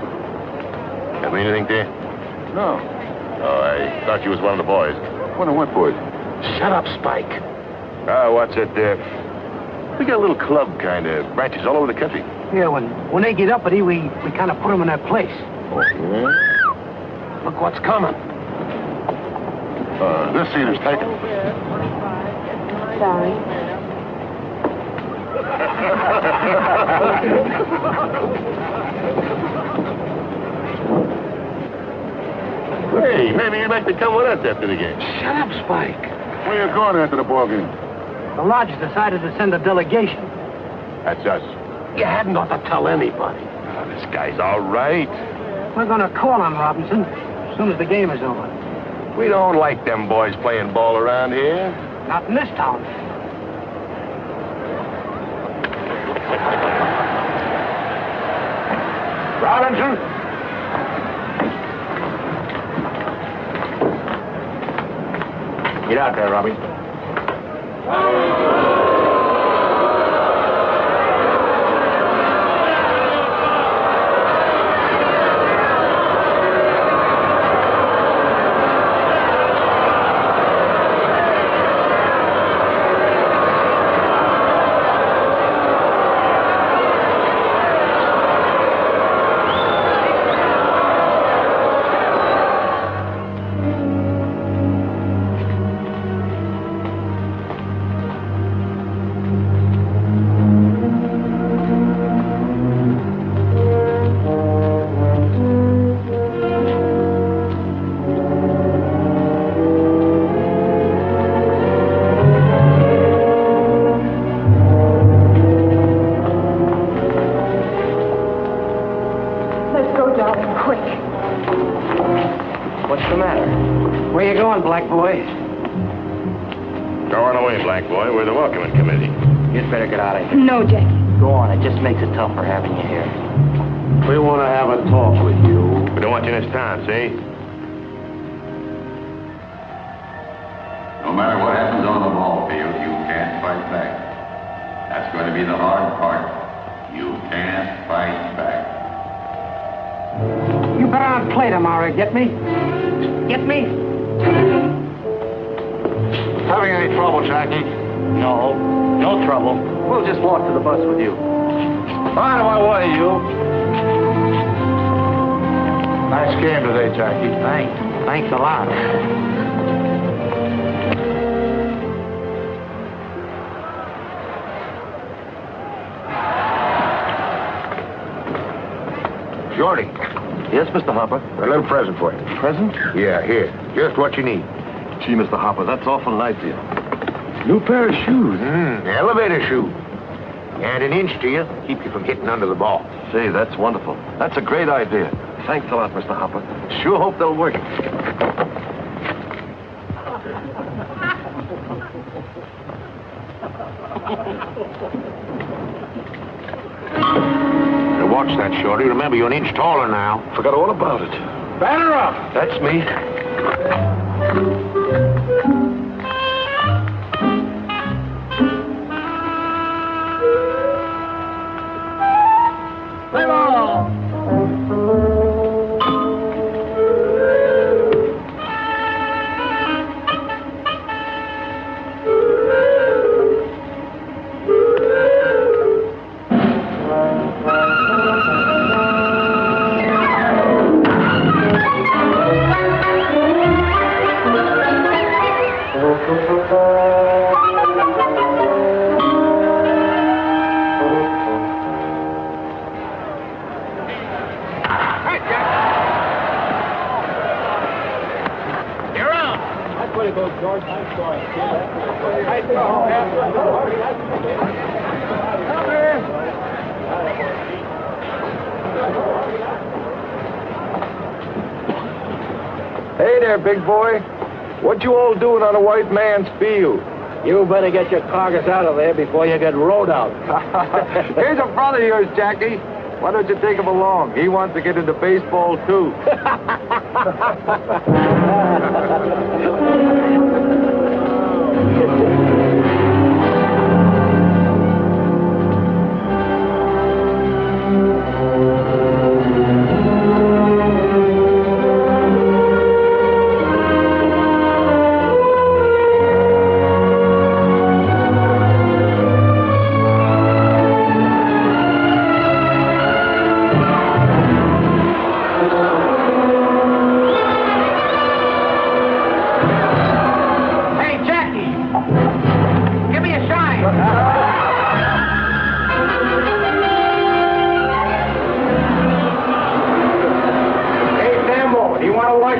That mean anything to you? No. Oh, I thought you was one of the boys. One of what boys? Shut up, Spike. What's it, we got a little club, kind of, branches all over the country. Yeah, when they get uppity, we kind of put them in their place. Oh, yeah? Look what's coming. This seat is taken. Sorry. Hey, maybe you'd like to come with us after the game. Shut up, Spike. Where you going after the ball game? The lodge decided to send a delegation. That's us. You hadn't ought to tell anybody. Oh, this guy's all right. We're going to call on Robinson as soon as the game is over. We don't like them boys playing ball around here. Not in this town. Robinson? Get out there, Robbie. Where you going, black boy? Go on away, black boy. We're the welcoming committee. You'd better get out of here. No, Jackie. Go on. It just makes it tougher having you here. We want to have a talk with you. We don't want you in this town, see? No matter what happens on the ball field, you can't fight back. That's going to be the hard part. You can't fight back. You better not play tomorrow, get me? Get me? Having any trouble, Jackie? No. No trouble. We'll just walk to the bus with you. Right my way, you. Nice game today, Jackie. Thanks. Thanks a lot. Shorty. Yes, Mr. Hopper? A little present for you. Present? Yeah, here. Just what you need. Gee, Mr. Hopper, that's awful nice of you. New pair of shoes. Elevator shoe. Add an inch to you, keep you from hitting under the ball. Say, that's wonderful. That's a great idea. Thanks a lot, Mr. Hopper. Sure hope they'll work. Now watch that, Shorty. Remember, you're an inch taller now. Forgot all about it. Batter up! That's me. Play ball! Hey there, big boy. What you all doing on a white man's field? You better get your carcass out of there before you get rode out. Here's a brother of yours, Jackie. Why don't you take him along? He wants to get into baseball, too.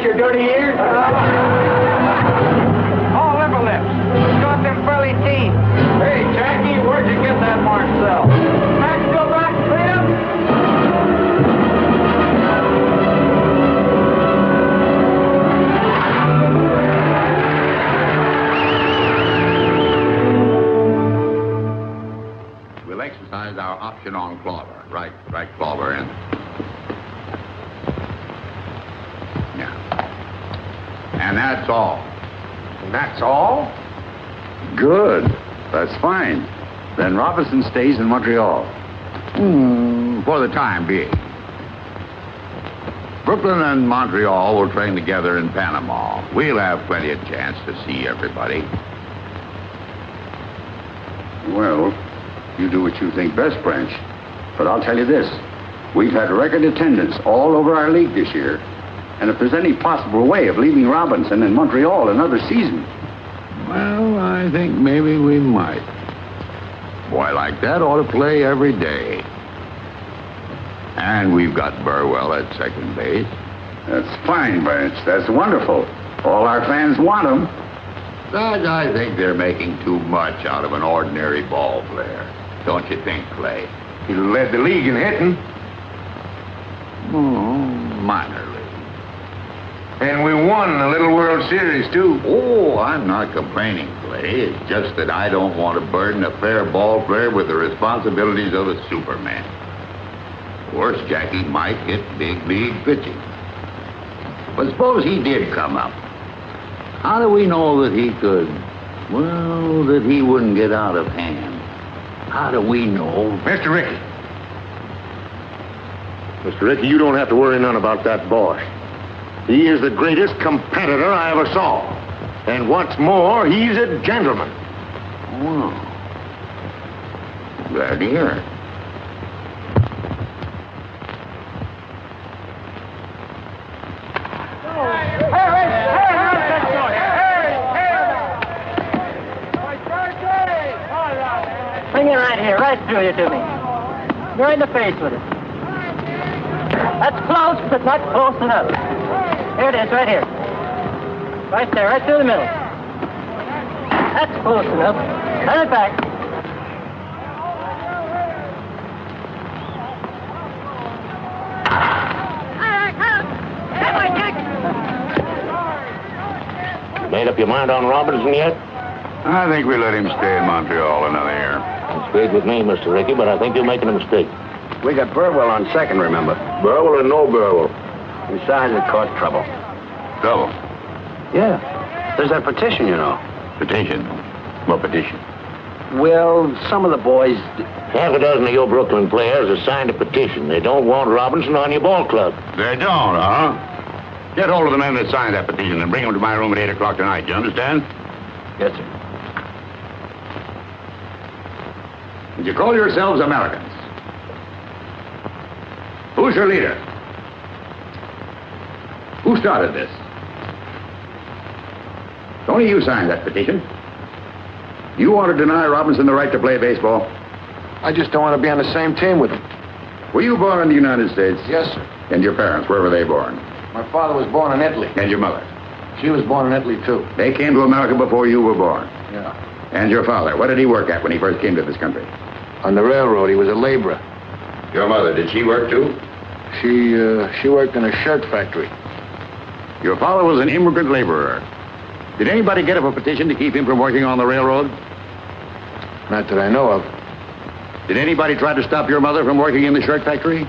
Your dirty ears? Oh, liver lips. Got them pearly teeth. Hey, Jackie, where'd you get that Marcel? Maxwell back, Clem? We'll exercise our option on Clover. Right, Clover in. And that's all. And that's all? Good. That's fine. Then Robinson stays in Montreal. For the time being. Brooklyn and Montreal will train together in Panama. We'll have plenty of chance to see everybody. Well, you do what you think best, Branch. But I'll tell you this. We've had record attendance all over our league this year. And if there's any possible way of leaving Robinson in Montreal another season... Well, I think maybe we might. Boy like that ought to play every day. And we've got Burwell at second base. That's fine, Branch. That's wonderful. All our fans want him. But I think they're making too much out of an ordinary ball player. Don't you think, Clay? He led the league in hitting. Oh, minor league. And we won the Little World Series, too. Oh, I'm not complaining, Clay. It's just that I don't want to burden a fair ball player with the responsibilities of a Superman. Of course, Jackie might hit big league pitching. But suppose he did come up. How do we know that he could, well, that he wouldn't get out of hand? How do we know? Mr. Rickey. Mr. Rickey, you don't have to worry none about that boy. He is the greatest competitor I ever saw. And what's more, he's a gentleman. Oh. Glad to hear it. Bring it right here, right through you to me. You're in the face with it. That's close, but not close enough. Here it is, right here. Right there, right through the middle. That's close enough. Turn it back. Made up your mind on Robinson yet? I think we let him stay in Montreal another year. It's great with me, Mr. Rickey, but I think you're making a mistake. We got Burwell on second, remember? Burwell or no Burwell? Besides, it caused trouble. Trouble? Yeah. There's that petition, you know. Petition? What petition? Well, some of the boys... Half a dozen of your Brooklyn players have signed a petition. They don't want Robinson on your ball club. They don't, huh? Get hold of the men that signed that petition and bring them to my room at 8 o'clock tonight. You understand? Yes, sir. And you call yourselves Americans. Who's your leader? Who started this? Only you signed that petition. You want to deny Robinson the right to play baseball? I just don't want to be on the same team with him. Were you born in the United States? Yes, sir. And your parents, where were they born? My father was born in Italy. And your mother? She was born in Italy, too. They came to America before you were born? Yeah. And your father, what did he work at when he first came to this country? On the railroad, he was a laborer. Your mother, did she work too? She worked in a shirt factory. Your father was an immigrant laborer. Did anybody get up a petition to keep him from working on the railroad? Not that I know of. Did anybody try to stop your mother from working in the shirt factory?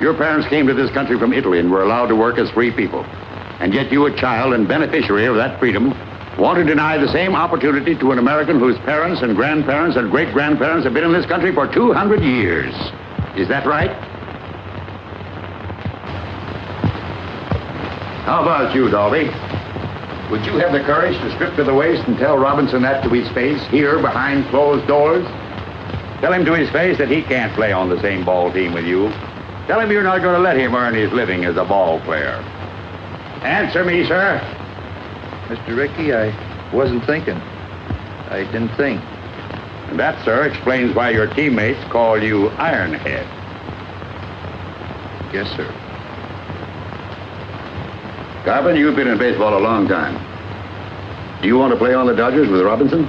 Your parents came to this country from Italy and were allowed to work as free people. And yet you, a child and beneficiary of that freedom, want to deny the same opportunity to an American whose parents and grandparents and great-grandparents have been in this country for 200 years. Is that right? How about you, Dalby? Would you have the courage to strip to the waist and tell Robinson that to his face, here behind closed doors? Tell him to his face that he can't play on the same ball team with you. Tell him you're not going to let him earn his living as a ball player. Answer me, sir. Mr. Rickey, I wasn't thinking. I didn't think. And that, sir, explains why your teammates call you Ironhead. Yes, sir. Garvin, you've been in baseball a long time. Do you want to play on the Dodgers with Robinson?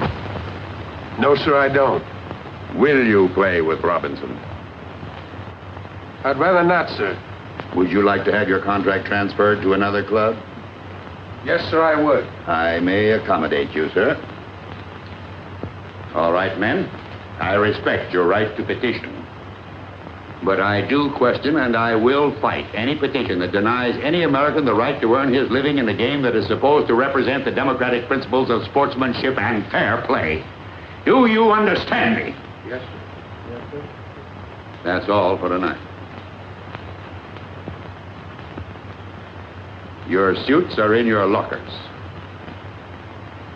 No, sir, I don't. Will you play with Robinson? I'd rather not, sir. Would you like to have your contract transferred to another club? Yes, sir, I would. I may accommodate you, sir. All right, men. I respect your right to petition. But I do question and I will fight any petition that denies any American the right to earn his living in the game that is supposed to represent the democratic principles of sportsmanship and fair play. Do you understand me? Yes, sir. Yes, sir. That's all for tonight. Your suits are in your lockers.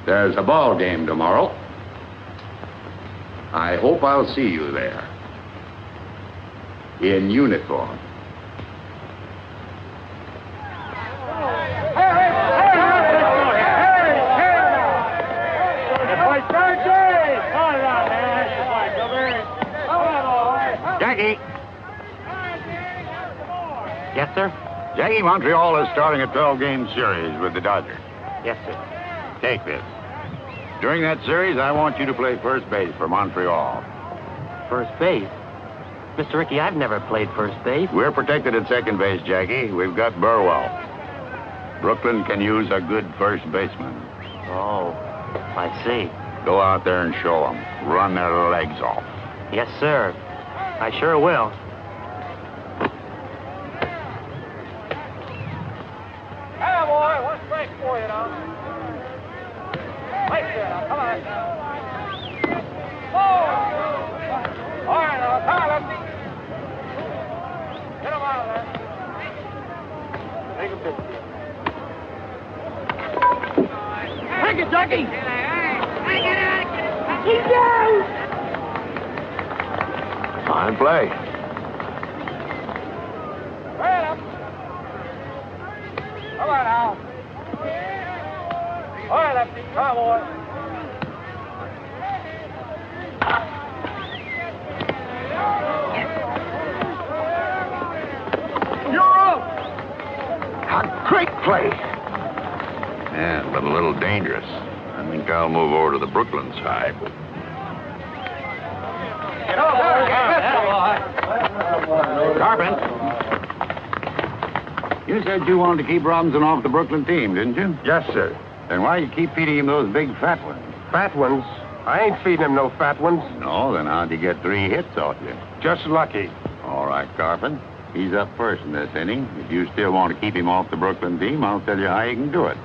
There's a ball game tomorrow. I hope I'll see you there. In uniform. Jackie. Yes, sir? Jackie, Montreal is starting a 12-game series with the Dodgers. Yes, sir. Take this. During that series, I want you to play first base for Montreal. First base? Mr. Ricky, I've never played first base. We're protected at second base, Jackie. We've got Burwell. Brooklyn can use a good first baseman. Oh, I see. Go out there and show them. Run their legs off. Yes, sir. I sure will. Hey, boy, one strike for you now. Right there now, come on. Oh! All right now, come on, lefty. Get him out of there. Take him 50. Take it, Jackie! He's down! Fine play. Right up. Come on now. All right, lefty, come on, boy. You're up! A great play. Yeah, but a little dangerous. I think I'll move over to the Brooklyn side. Get over there. Carpin. You said you wanted to keep Robinson off the Brooklyn team, didn't you? Yes, sir. Then why you keep feeding him those big fat ones? Fat ones? I ain't feeding him no fat ones. No, then how'd you get 3 hits off you? Just lucky. All right, Carpin. He's up first in this inning. If you still want to keep him off the Brooklyn team, I'll tell you how you can do it.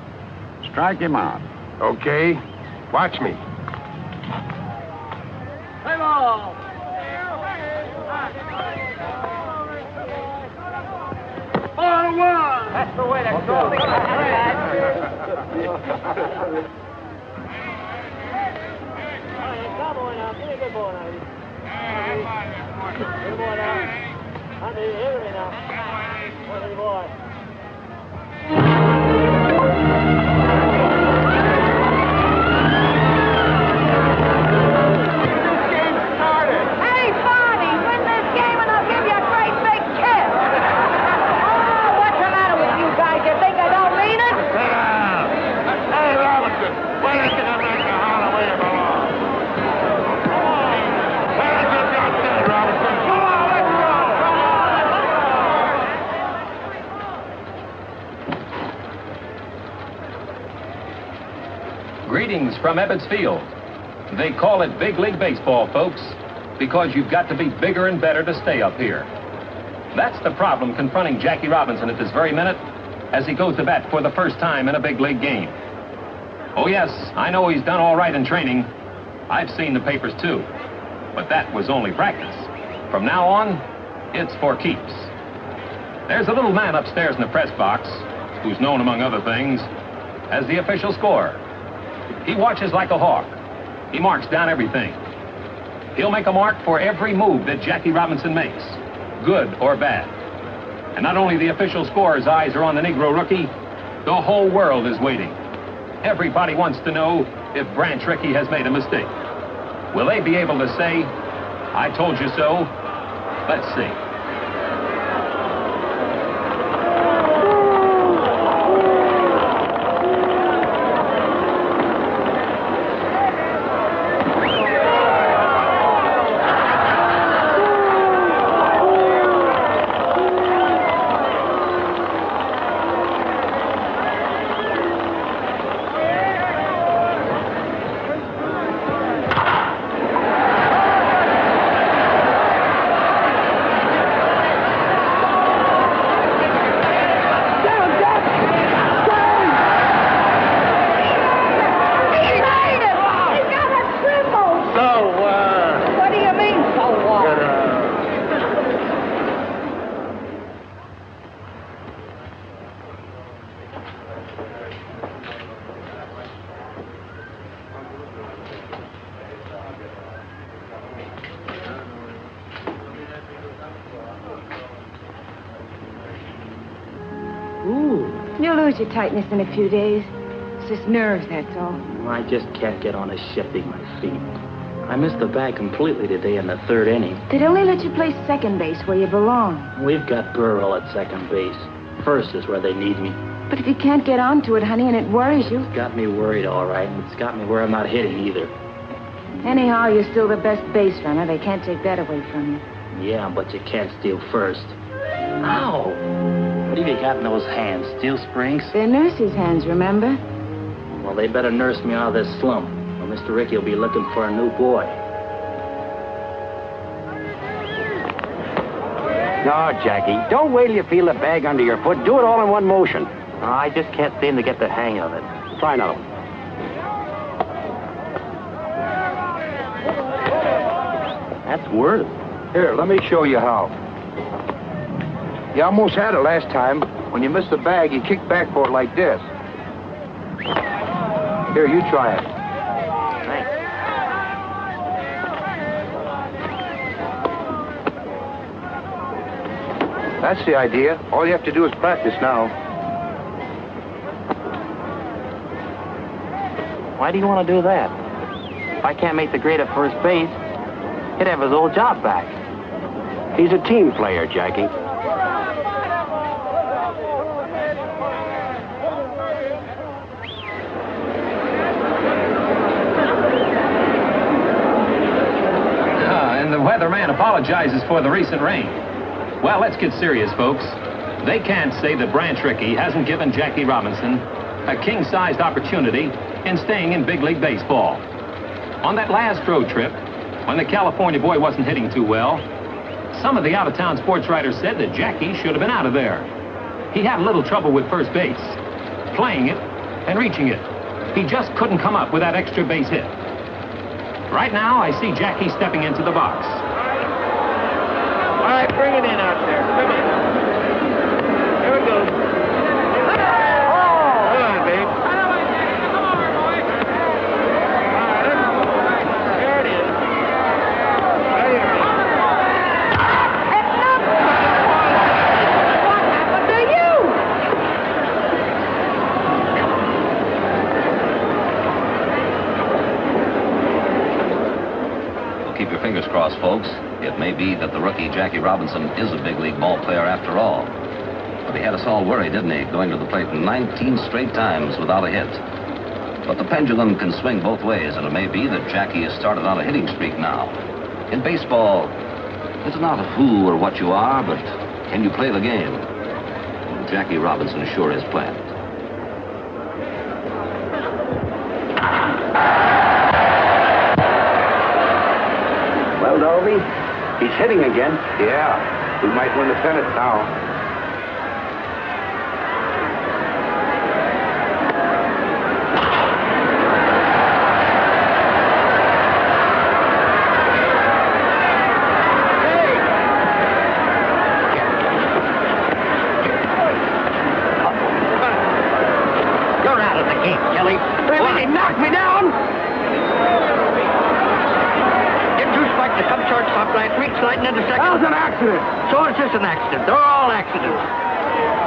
Strike him out. Okay. Watch me. Play ball. Ball one. That's the way to go. Come on now. Give me a good ball now. Good ball now. Andy, here we now. Good boy. Greetings from Ebbets Field. They call it Big League Baseball, folks, because you've got to be bigger and better to stay up here. That's the problem confronting Jackie Robinson at this very minute as he goes to bat for the first time in a big league game. Oh, yes, I know he's done all right in training. I've seen the papers, too. But that was only practice. From now on, it's for keeps. There's a little man upstairs in the press box who's known, among other things, as the official scorer. He watches like a hawk. He marks down everything. He'll make a mark for every move that Jackie Robinson makes, good or bad. And not only the official scorer's eyes are on the Negro rookie, the whole world is waiting. Everybody wants to know if Branch Rickey has made a mistake. Will they be able to say, "I told you so"? Let's see. You'll lose your tightness in a few days. It's just nerves, that's all. I just can't get on a shifting my feet. I missed the bag completely today in the third inning. They'd only let you play second base where you belong. We've got Burrell at second base. First is where they need me. But if you can't get onto it, honey, and it worries you... It's got me worried, all right, and it's got me where I'm not hitting either. Anyhow, you're still the best base runner. They can't take that away from you. Yeah, but you can't steal first. Ow! What have you got in those hands? Steel springs? They're nurse's hands, remember? Well, they better nurse me out of this slump, or Mr. Ricky will be looking for a new boy. No, Jackie, don't wait till you feel the bag under your foot. Do it all in one motion. I just can't seem to get the hang of it. Try another one. That's worse. Here, let me show you how. You almost had it last time. When you missed the bag, you kicked back for it like this. Here, you try it. Thanks. That's the idea. All you have to do is practice now. Why do you want to do that? If I can't make the grade at first base, he'd have his old job back. He's a team player, Jackie. And the weatherman apologizes for the recent rain. Well, let's get serious, folks. They can't say that Branch Rickey hasn't given Jackie Robinson a king-sized opportunity in staying in big league baseball. On that last road trip, when the California boy wasn't hitting too well, some of the out-of-town sports writers said that Jackie should have been out of there. He had a little trouble with first base, playing it and reaching it. He just couldn't come up with that extra base hit. Right now, I see Jackie stepping into the box. All right, bring it in out there. Come on. Here we go. Oh! Come on, babe. There it is. Right here. What happened to you? Keep your fingers crossed, folks. It may be that the rookie Jackie Robinson is a big league ball player after all. But he had us all worried, didn't he? Going to the plate 19 straight times without a hit. But the pendulum can swing both ways, and it may be that Jackie has started on a hitting streak now. In baseball, it's not who or what you are, but can you play the game? And Jackie Robinson sure is playing it. Well, Dolby, he's hitting again. Yeah, we might win the pennant now. You're out of the game, Kelly. He knocked me down. To come shortstop last week, sliding into second. That was an accident. So is this an accident. They're all accidents.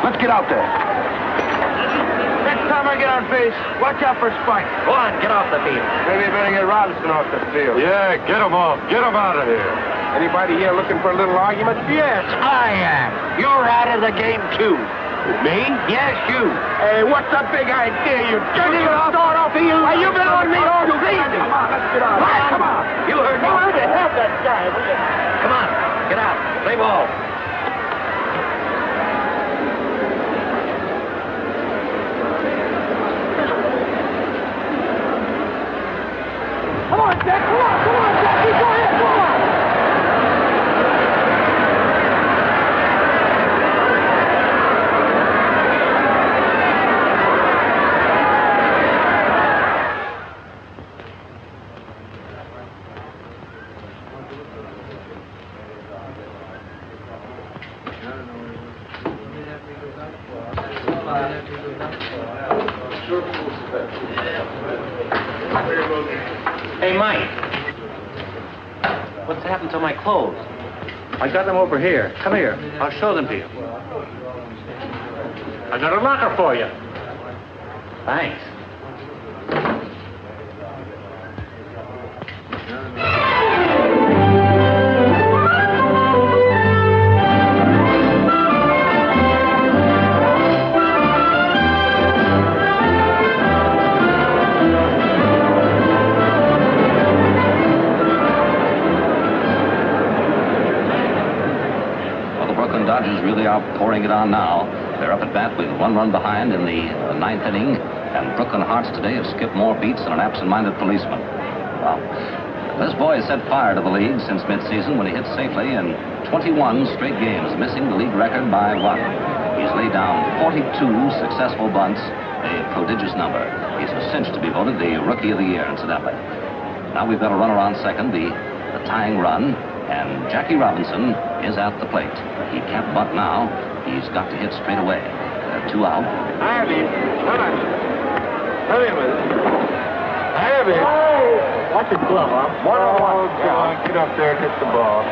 Let's get out there. Next time I get on base, watch out for Spike. Go on, get off the field. Maybe you better get Robinson off the field. Yeah, get him off. Get him out of here. Anybody here looking for a little argument? Yes, I am. You're out of the game, too. Me? Yes, you. Hey, what's the big idea? You jerking off? Start off you. Are you been on me all You season? Come on, let's get out. Come on. You heard me. Where the hell that guy? Come on, get out. Play ball. Come on, Jack. Come on, Jackie. Go ahead, go on. Hey, Mike. What's happened to my clothes? I got them over here. Come here. I'll show them to you. I got a locker for you. Thanks. really are pouring it on now. They're up at bat with 1 run behind in the 9th inning, and Brooklyn Hearts today have skipped more beats than an absent-minded policeman. Well, this boy has set fire to the league since midseason when he hit safely in 21 straight games, missing the league record by 1. He's laid down 42 successful bunts, a prodigious number. He's a cinch to be voted the Rookie of the Year, incidentally. Now we've got a runner on second, the tying run, and Jackie Robinson is at the plate. He can't bunt now. He's got to hit straight away. 2 out. I have it. Come on. Come in with it. I have it. Watch your glove, huh? 1-1. Come on, get up there and hit the ball.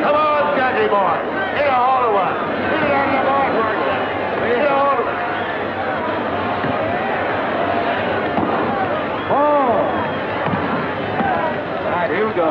Come on, Jackie boy. Hit a hole in one. Hit it on the ballpark. Hit a hole in one. Oh. All right, here we go.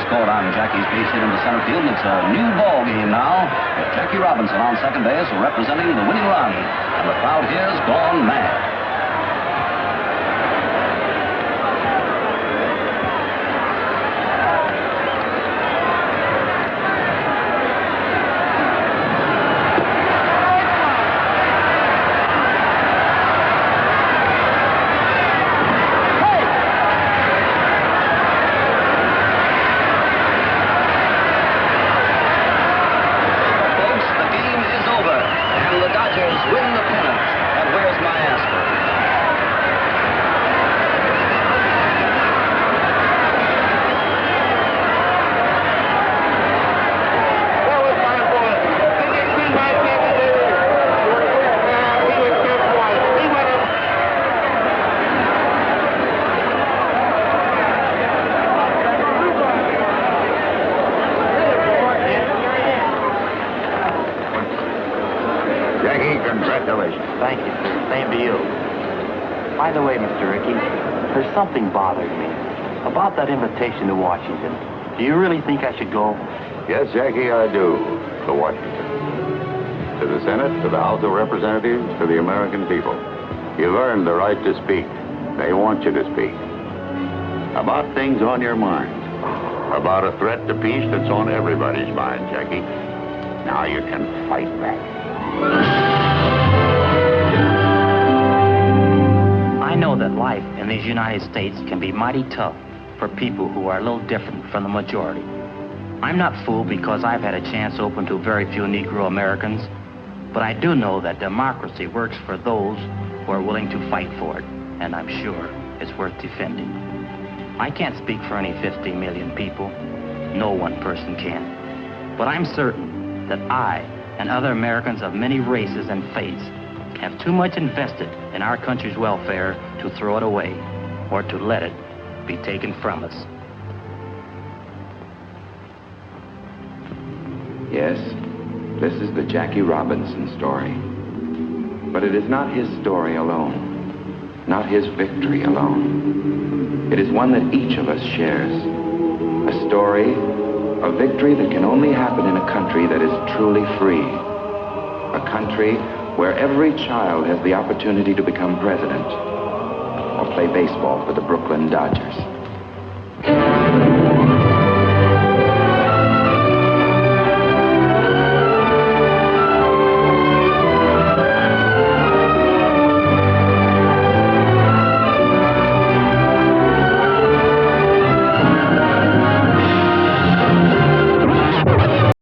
Scored on Jackie's base hit into center field, and it's a new ball game now with Jackie Robinson on second base representing the winning run, and the crowd here's gone mad. Win the pennant, and where's my aspirin? Congratulations. Thank you, sir. Same to you. By the way, Mr. Rickey, there's something bothering me about that invitation to Washington. Do you really think I should go? Yes, Jackie, I do. To Washington. To the Senate, to the House of Representatives, to the American people. You've earned the right to speak. They want you to speak. About things on your mind. About a threat to peace that's on everybody's mind, Jackie. Now you can fight back. I know that life in these United States can be mighty tough for people who are a little different from the majority. I'm not fooled because I've had a chance open to very few Negro Americans, but I do know that democracy works for those who are willing to fight for it, and I'm sure it's worth defending. I can't speak for any 50 million people. No one person can. But I'm certain that I and other Americans of many races and faiths have too much invested in our country's welfare to throw it away or to let it be taken from us. Yes, this is the Jackie Robinson story. But it is not his story alone, not his victory alone. It is one that each of us shares. A story, a victory that can only happen in a country that is truly free. A country where every child has the opportunity to become president or play baseball for the Brooklyn Dodgers.